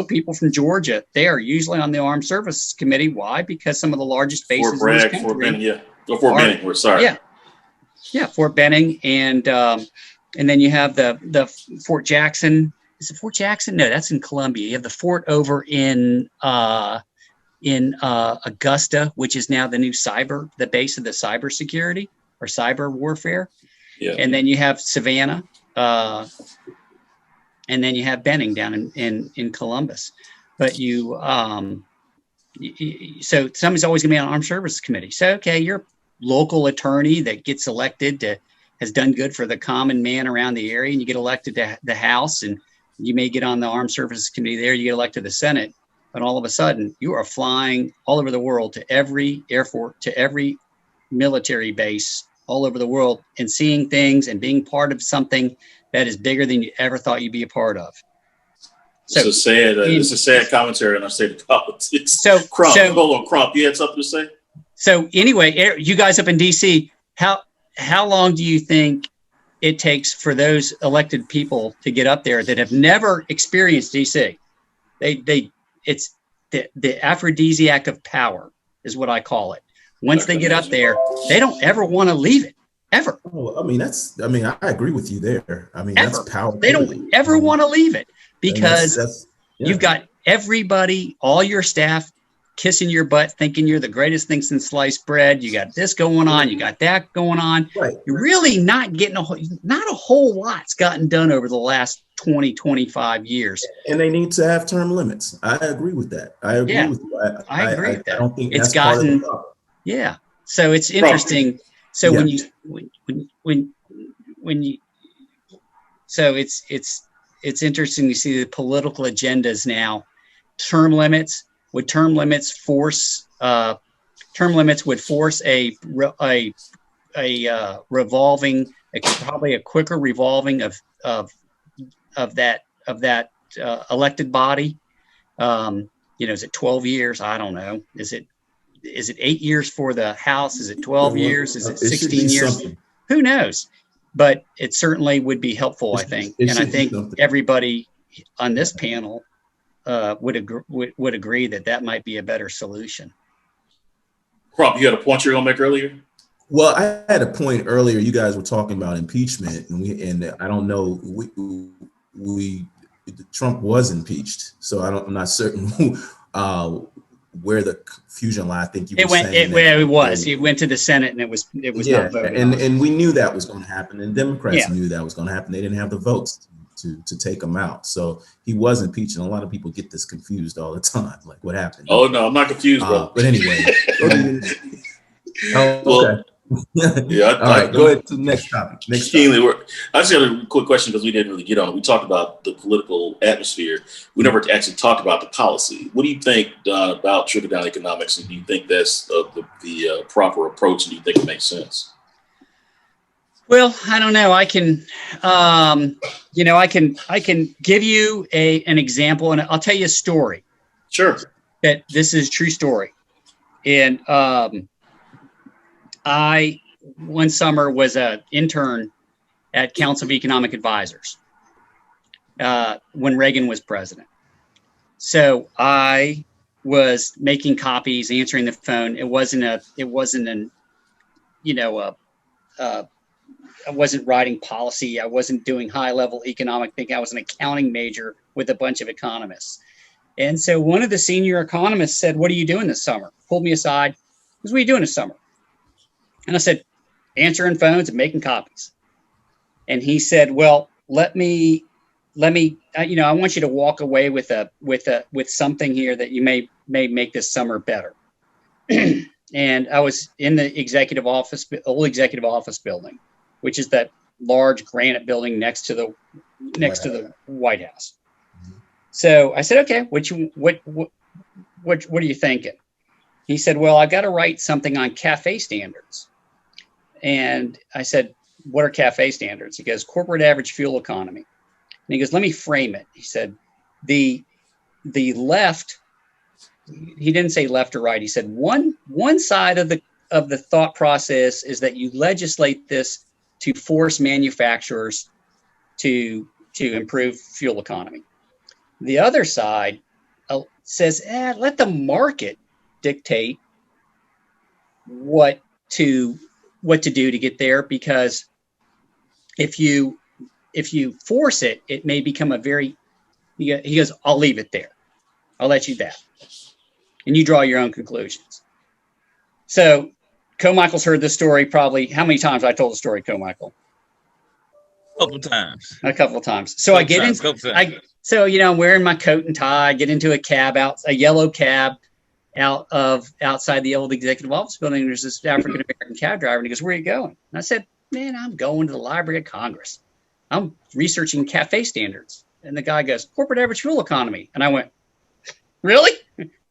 people from Georgia, they are usually on the Armed Services Committee. Why? Because some of the largest bases Fort Bragg, in this country, Fort Benning, yeah. Oh, Fort Benning, we're sorry. Yeah, Fort Benning, and then you have the Fort Jackson. Is it Fort Jackson? No, that's in Columbia. You have the fort over in Augusta, which is now the new the base of the cybersecurity or cyber warfare. Yeah. And then you have Savannah, and then you have Benning down in Columbus. But so somebody's always going to be on Armed Services Committee. So, okay, you're local attorney that gets elected has done good for the common man around the area, and you get elected to the House, and you may get on the Armed Services Committee there, you get elected to the Senate, but all of a sudden you are flying all over the world to every airport, to every military base all over the world, and seeing things and being part of something that is bigger than you ever thought you'd be a part of. So it's a sad commentary on our state of politics. Crump, you had something to say? So anyway, you guys up in DC, how long do you think it takes for those elected people to get up there that have never experienced DC? It's the aphrodisiac of power is what I call it. Once they get up there, they don't ever want to leave it, ever. Oh, I agree with you there. I mean, that's power. They don't ever want to leave it because you've got everybody, all your staff kissing your butt, thinking you're the greatest thing since sliced bread. You got this going on. You got that going on. Right. You're really not getting not a whole lot's gotten done over the last 20, 25 years. And they need to have term limits. I agree with that. I agree with you. I agree with that. I don't think it's that's part of the gotten, problem. yeah. So it's interesting. So when you, so it's interesting to see the political agendas now. Term limits would force a revolving, probably a quicker revolving of that elected body. Is it 12 years? I don't know. Is it 8 years for the House? Is it 12 years? Is it 16 years? Something. Who knows? But it certainly would be helpful, I think. And I think everybody on this panel would agree that might be a better solution. Crump, you had a point you were going to make earlier? Well, I had a point earlier. You guys were talking about impeachment, and I don't know. Trump was impeached, so I'm not certain where the confusion lies. I think it was. It went to the Senate, and it was not voted on. And we knew that was going to happen, and Democrats knew that was going to happen. They didn't have the votes to take him out, so he was impeached. And a lot of people get this confused all the time, like what happened. Oh no, I'm not confused, bro. But anyway. Okay. Well, yeah. All right. Go ahead to the next topic. I just got a quick question because we didn't really get on it. We talked about the political atmosphere. We never actually talked about the policy. What do you think about trickle-down economics, and do you think that's the proper approach, and do you think it makes sense? Well, I don't know. I can, I can give you an example, and I'll tell you a story. Sure. That this is a true story, and I one summer was an intern at Council of Economic Advisors when Reagan was president. So I was making copies, answering the phone. I wasn't writing policy. I wasn't doing high level economic thinking. I was an accounting major with a bunch of economists. And so one of the senior economists said, "What are you doing this summer?" Pulled me aside. "What are you doing this summer?" And I said, "Answering phones and making copies." And he said, "Well, let me, I want you to walk away with something here that you may make this summer better." And I was in the old executive office building, which is that large granite building next to the White House. So I said, "Okay, what are you thinking?" He said, "Well, I got to write something on CAFE standards." And I said, "What are CAFE standards?" He goes, "Corporate average fuel economy." And he goes, "Let me frame it." He said, the the left, he didn't say left or right. He said one side of the thought process is that you legislate this to force manufacturers to improve fuel economy. The other side says, let the market dictate what to do to get there, because if you force it, it may become a very, he goes, I'll leave it there. I'll let you that. And you draw your own conclusions. So Co-Michael's heard this story probably, how many times I told the story, Co-Michael? A couple times. A couple of times. So I get in, so, I'm wearing my coat and tie, I get into a yellow cab outside the old executive office building. There's this African-American cab driver, and he goes, where are you going? And I said, man, I'm going to the Library of Congress. I'm researching cafe standards. And the guy goes, corporate average fuel economy. And I went, really?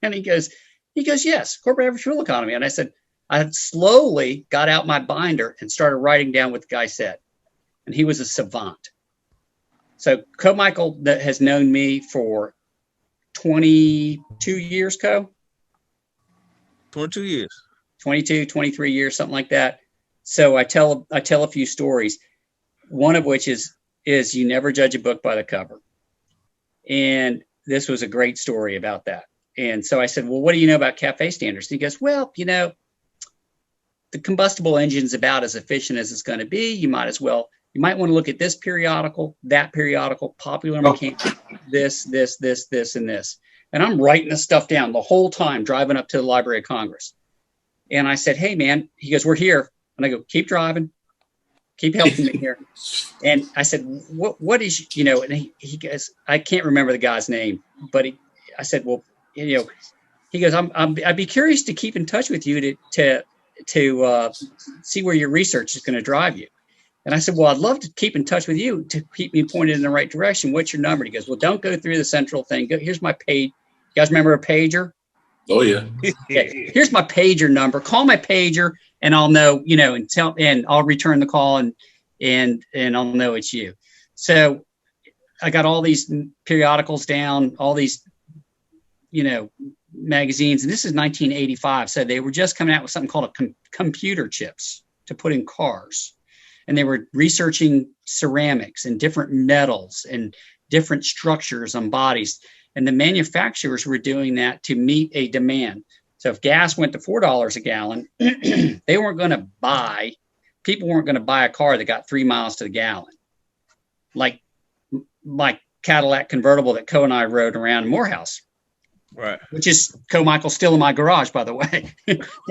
And he goes, yes, corporate average fuel economy. And I said, I slowly got out my binder and started writing down what the guy said. And he was a savant. So Co-Michael that has known me for 22 years, Co? 22 years. 22, 23 years, something like that. So I tell a few stories. One of which is you never judge a book by the cover. And this was a great story about that. And so I said, well, what do you know about cafe standards? And he goes, well, the combustible engine's about as efficient as it's going to be. You might want to look at this periodical, that periodical, popular mechanics, this, and this. And I'm writing this stuff down the whole time driving up to the Library of Congress. And I said, hey, man, he goes, we're here. And I go, keep driving. Keep helping me here. And I said, what is, and he goes, I can't remember the guy's name, but I said, well, he goes, I'd be curious to keep in touch with you to see where your research is going to drive you. And I said, well, I'd love to keep in touch with you to keep me pointed in the right direction. What's your number? He goes, well, don't go through the central thing. Here's my page. You guys remember a pager? Oh yeah. Okay. Here's my pager number. Call my pager and I'll know, and I'll return the call and I'll know it's you. So I got all these periodicals down, all these, magazines, and this is 1985. So they were just coming out with something called computer chips to put in cars. And they were researching ceramics and different metals and different structures on bodies. And the manufacturers were doing that to meet a demand. So if gas went to $4 a gallon, people weren't going to buy a car that got 3 miles to the gallon. Like my Cadillac convertible that Co and I rode around Morehouse. Right. Which is Co-Michael still in my garage, by the way.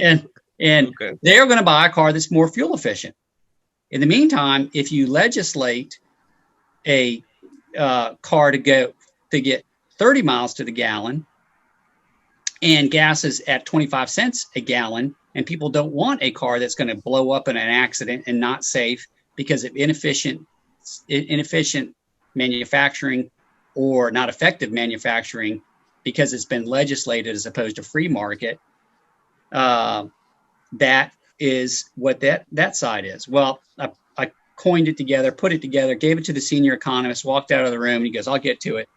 and okay. They're going to buy a car that's more fuel efficient. In the meantime, if you legislate a car to get 30 miles to the gallon and gas is at 25 cents a gallon, and people don't want a car that's going to blow up in an accident and not safe because of inefficient manufacturing or not effective manufacturing because it's been legislated as opposed to free market, that is what that side is. Well, I coined it together, put it together, gave it to the senior economist, walked out of the room, and he goes, I'll get to it.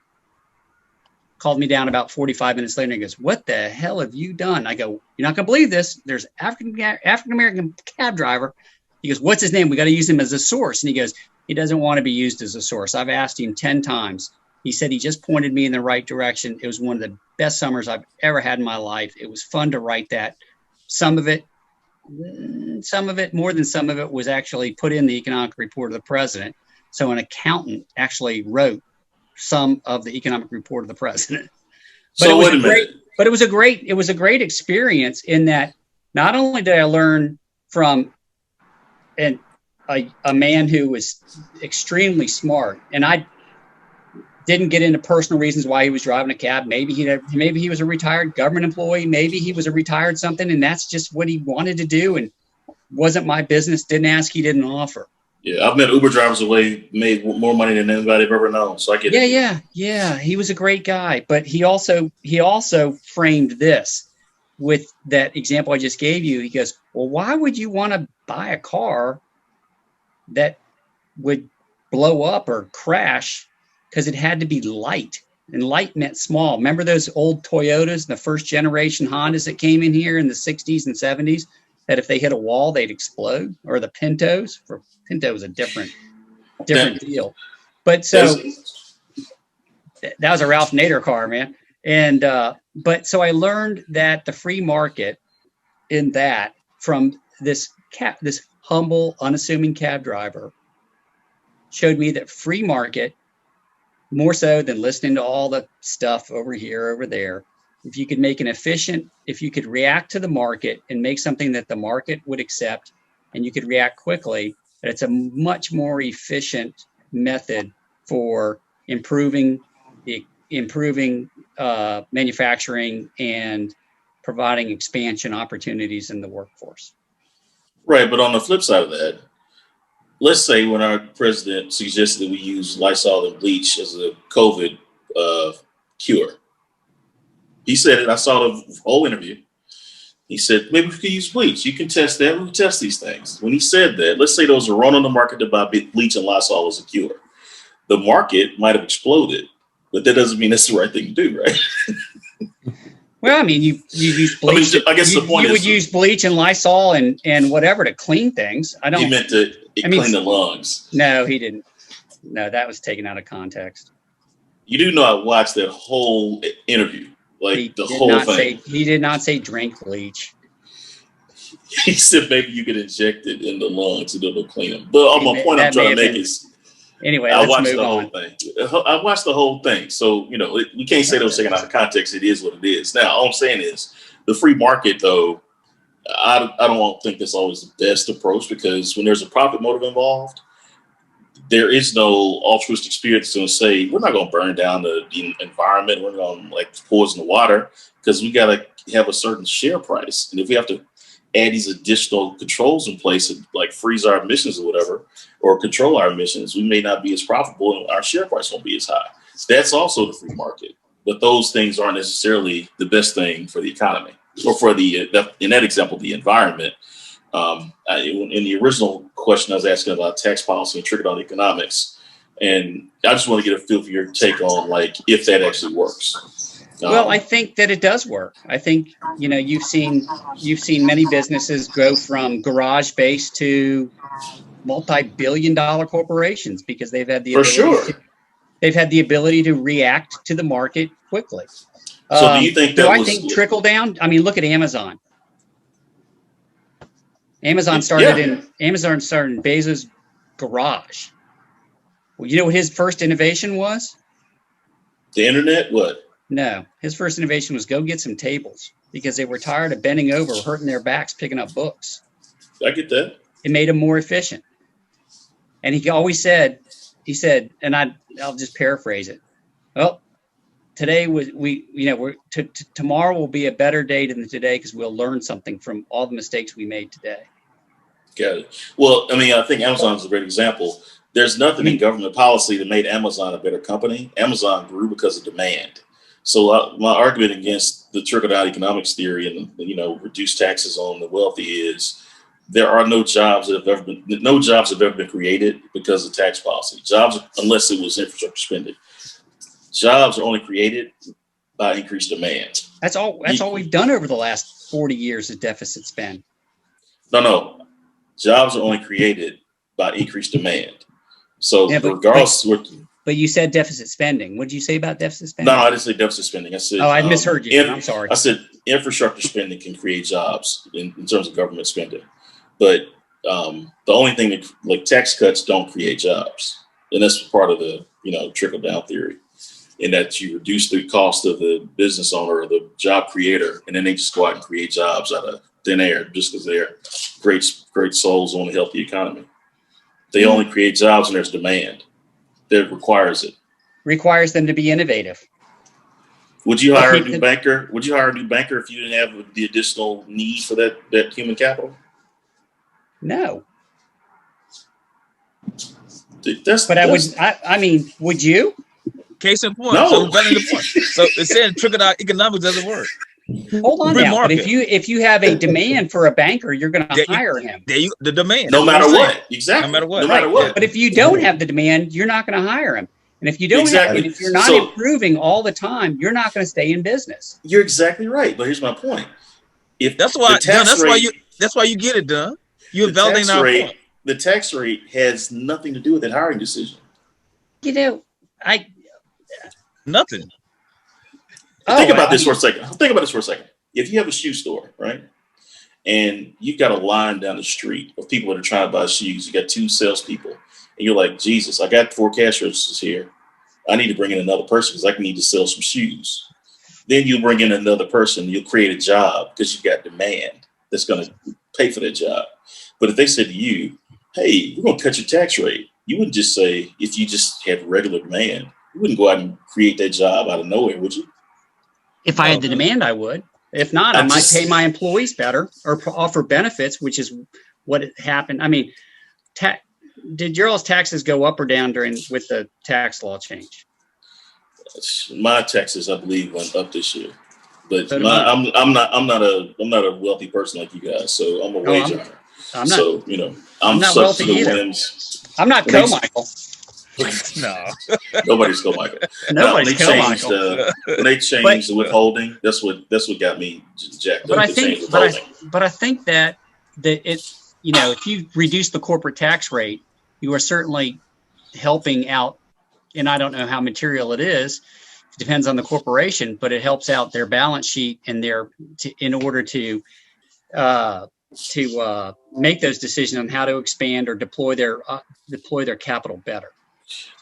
Called me down about 45 minutes later, and he goes, what the hell have you done? I go, you're not going to believe this. There's African-American cab driver. He goes, what's his name? We got to use him as a source. And he goes, he doesn't want to be used as a source. I've asked him 10 times. He said he just pointed me in the right direction. It was one of the best summers I've ever had in my life. It was fun to write that. Some of it, more than some of it, was actually put in the economic report of the president. So an accountant actually wrote some of the economic report of the president. But so wait a minute. But it was a great experience in that not only did I learn from a man who was extremely smart, and I didn't get into personal reasons why he was driving a cab. Maybe he was a retired government employee. Maybe he was a retired something, and that's just what he wanted to do, and wasn't my business. Didn't ask, he didn't offer. Yeah, I've met Uber drivers who made more money than anybody I've ever known. So I get it. Yeah. He was a great guy, but he also framed this with that example I just gave you. He goes, well, why would you want to buy a car that would blow up or crash? Because it had to be light. and light meant small. Remember those old Toyotas, the first generation Hondas that came in here in the 60s and 70s, that if they hit a wall, they'd explode? Or the Pintos? For Pinto was a different deal. But so that was a Ralph Nader car, man. And but so I learned that the free market in that from this humble, unassuming cab driver showed me that free market, more so than listening to all the stuff over here, over there, if you could make if you could react to the market and make something that the market would accept, and you could react quickly, that it's a much more efficient method for improving manufacturing and providing expansion opportunities in the workforce. Right, but on the flip side of that, let's say when our president suggested that we use Lysol and bleach as a COVID cure, he said it. I saw the whole interview. He said, maybe we could use bleach. You can test that. We can test these things. When he said that, let's say those are run on the market to buy bleach and Lysol as a cure. The market might have exploded, but that doesn't mean that's the right thing to do, right? Well, I mean, you use bleach. I guess the point you would use bleach and Lysol and whatever to clean things. I don't. He meant to clean the lungs. No, he didn't. No, that was taken out of context. You do know I watched that whole interview, like the whole thing. He did not say drink bleach. He said maybe you could inject it in the lungs and it'll clean them. But my point I'm trying to make is, anyway, I watched move the on. whole thing. I watched the whole thing. So, we can't say those taken out of context. It is what it is. Now, all I'm saying is the free market, though, I don't think that's always the best approach, because when there's a profit motive involved, there is no altruistic spirit that's going to say, we're not going to burn down the environment. We're going to poison the water, because we got to have a certain share price. And if we have to add these additional controls in place and freeze our emissions or whatever, or control our emissions, we may not be as profitable and our share price won't be as high. That's also the free market. But those things aren't necessarily the best thing for the economy, or for in that example, the environment. In the original question, I was asking about tax policy and trickle-down economics. And I just want to get a feel for your take on if that actually works. Well, I think that it does work. I think, you've seen many businesses go from garage-based to multi-billion-dollar corporations because they've had the ability to react to the market quickly. So do you think I think trickle down? I mean, look at Amazon. Amazon started in Bezos' garage. Well, you know what his first innovation was? The internet? What? No, his first innovation was go get some tables, because they were tired of bending over, hurting their backs, picking up books. I get that. It made them more efficient. And he always said, and I'll just paraphrase it. Well, today tomorrow will be a better day than today, because we'll learn something from all the mistakes we made today. Got it. Well, I mean, I think Amazon is a great example. There's nothing in government policy that made Amazon a better company. Amazon grew because of demand. So my argument against the trickle-down economics theory and reduced taxes on the wealthy is there are no jobs have ever been created because of tax policy. Jobs, unless it was infrastructure spending, jobs are only created by increased demand. That's all we've done over the last 40 years of deficit spend. No, jobs are only created by increased demand. So regardless. But you said deficit spending. What did you say about deficit spending? No, I didn't say deficit spending. I said. Oh, I misheard you. I'm sorry. I said infrastructure spending can create jobs in terms of government spending, but the only thing that tax cuts don't create jobs, and that's part of the trickle down theory, in that you reduce the cost of the business owner or the job creator, and then they just go out and create jobs out of thin air just because they're great souls want to help the economy. They only create jobs when there's demand. That requires it. Requires them to be innovative. Would you hire a new banker? Would you hire a new banker if you didn't have the additional need for that human capital? No. I mean, would you? Case in point. No. So the point. So it said trickle-down economics doesn't work. Hold on now. But if you have a demand for a banker, you're going to hire him. The demand. No matter what. Exactly. No matter what. No matter what. But if you don't have the demand, you're not going to hire him. And if you don't Exactly. and if you're not So- improving all the time, you're not going to stay in business. You're exactly right. But here's my point. If That's why, the tax Dunn, rate, that's why you get it done. You're the tax validating our rate, point. the tax rate has nothing to do with that hiring decision. You know, Nothing. Think about this for a second. Think about this for a second. If you have a shoe store, right, and you've got a line down the street of people that are trying to buy shoes, you got 2 salespeople, and you're like, Jesus, I got 4 cash registers here. I need to bring in another person because I need to sell some shoes. Then you bring in another person, you'll create a job because you've got demand that's going to pay for that job. But if they said to you, hey, we're going to cut your tax rate, you wouldn't just say, if you just had regular demand, you wouldn't go out and create that job out of nowhere, would you? if I had the demand, I would. If not, I I'm might just- pay my employees better or offer benefits, which is what happened. I mean, did your all's taxes go up or down with the tax law change? My taxes, I believe, went up this year. But So did mine. I'm not a wealthy person like you guys, so I'm a wage earner. I'm not. So I'm not subject wealthy to the either. whims. I'm not It makes- Co-Michael. No. Nobody's go Michael. Nobody's When they changed, Co-Michael. when they changed the withholding, that's what got me jacked But up. I to think, change but withholding. I think that it, if you reduce the corporate tax rate, you are certainly helping out. And I don't know how material it is. It depends on the corporation, but it helps out their balance sheet and in order to make those decisions on how to expand or deploy their capital better.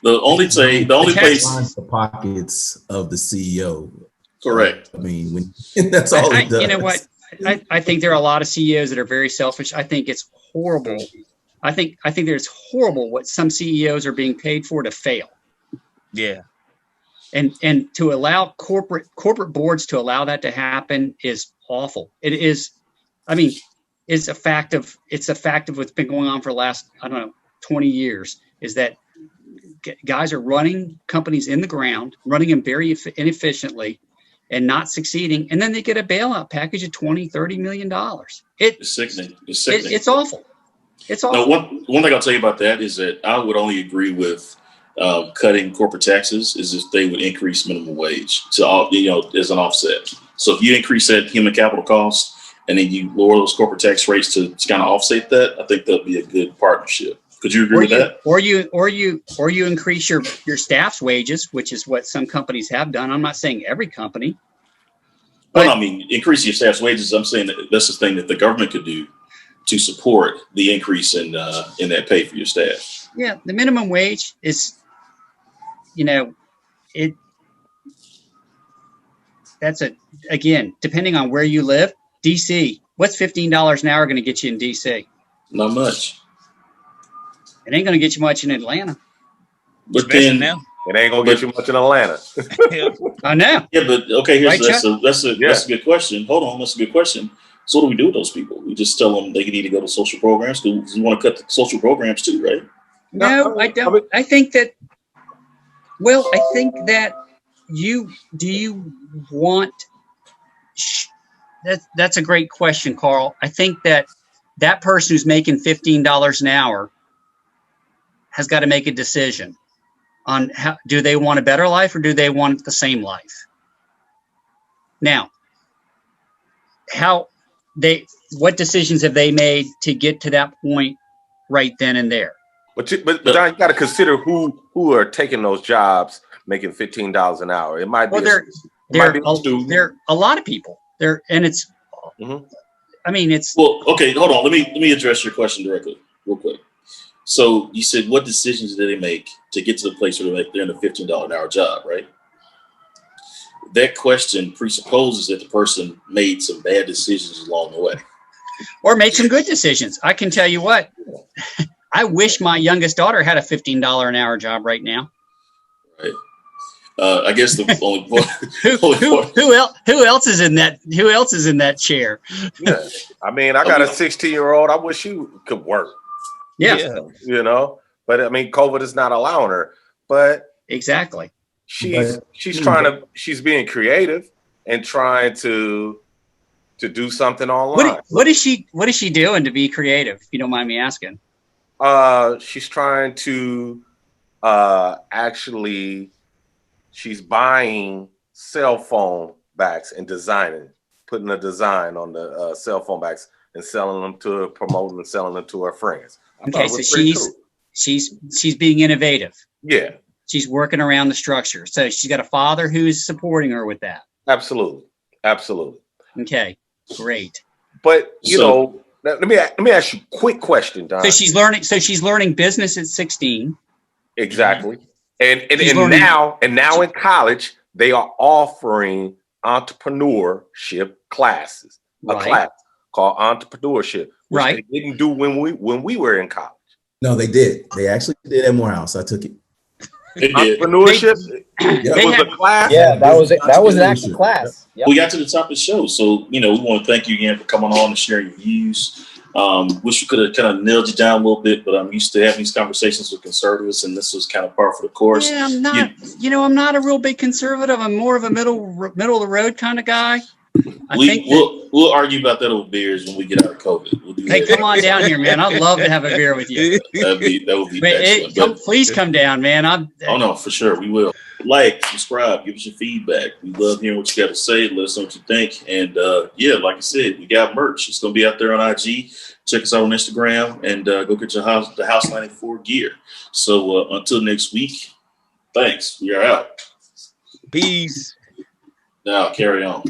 The only tax- place, Lines the pockets of the CEO. correct. I mean, that's all it does. You know what? I think there are a lot of CEOs that are very selfish. I think it's horrible. I think there's horrible what some CEOs are being paid for to fail. Yeah. And to allow corporate boards to allow that to happen is awful. It is. I mean, it's a fact of what's been going on for the last 20 years. Is that guys are running companies in the ground, running them very inefficiently, and not succeeding, and then they get a bailout package of $20-30 million. It's sickening. It's sickening. It's awful. It's awful. Now, one thing I'll tell you about that is that I would only agree with cutting corporate taxes is if they would increase minimum wage to as an offset. So if you increase that human capital cost and then you lower those corporate tax rates to kind of offset that, I think that'll be a good partnership. Could you agree with that? Or you increase your staff's wages, which is what some companies have done. I'm not saying every company. Well, I mean, increase your staff's wages. I'm saying that that's the thing that the government could do to support the increase in that pay for your staff. Yeah, the minimum wage is, again, depending on where you live. DC, what's $15 an hour going to get you in DC? Not much. It ain't going to get you much in Atlanta. But Especially then, now. It ain't gonna get you much in Atlanta. I know. yeah, but okay, Right, that's a good question. Hold on, that's a good question. So what do we do with those people? We just tell them they need to go to social programs because we want to cut the social programs too, right? No, I don't. I think that you want, that's a great question, Carl. I think that person who's making $15 an hour has got to make a decision on how do they want a better life or do they want the same life? Now, what decisions have they made to get to that point right then and there? But John, you got to consider who are taking those jobs, making $15 an hour. It might be. Well, there are a lot of people there, and it's. Mhm. I mean, it's. Well, okay, hold on. Let me address your question directly, real quick. So you said what decisions did they make to get to the place where they're in a $15 an hour job, right? That question presupposes that the person made some bad decisions along the way. Or made some good decisions. I can tell you what. I wish my youngest daughter had a $15 an hour job right now. Right. I guess the only Who else is in that? Who else is in that chair? Yeah. I mean, I got a 16-year-old. I wish she could work. Yeah. But I mean, COVID is not allowing her. But Exactly. she's being creative and trying to do something online. What is she doing to be creative? If you don't mind me asking. She's trying to actually, she's buying cell phone backs and putting a design on the cell phone backs and selling them to her, promoting and selling them to her friends. Okay, so she's being innovative. Yeah, She's working around the structure. So she's got a father who's supporting her with that. absolutely. Okay, great. But you know, let me ask you a quick question, Don. So she's learning business at 16. Exactly. And She's learning- now in college, they are offering entrepreneurship classes. A Right. class called entrepreneurship, which Right. they didn't do when we were in college. No, they did. They actually did at Morehouse. I took it. It did. Entrepreneurship They was had- a class. Yeah, that was an actual class. Yep. We got to the top of the show, so we want to thank you again for coming on and sharing your views. Wish we could have kind of nailed you down a little bit, but I'm used to having these conversations with conservatives, and this was kind of par for the course. Yeah, I'm not. I'm not a real big conservative. I'm more of a middle of the road kind of guy. We'll argue about that over beers when we get out of COVID. We'll do Hey, that. come on down here, man. I'd love to have a beer with you. That would be excellent. Please come down, man. Oh no, for sure, we will. Like, subscribe, give us your feedback. We love hearing what you got to say. Let us know what you think. And like I said, we got merch. It's gonna be out there on IG. Check us out on Instagram and go get the House 94 gear. So until next week, thanks. We are out. Peace. Now carry on.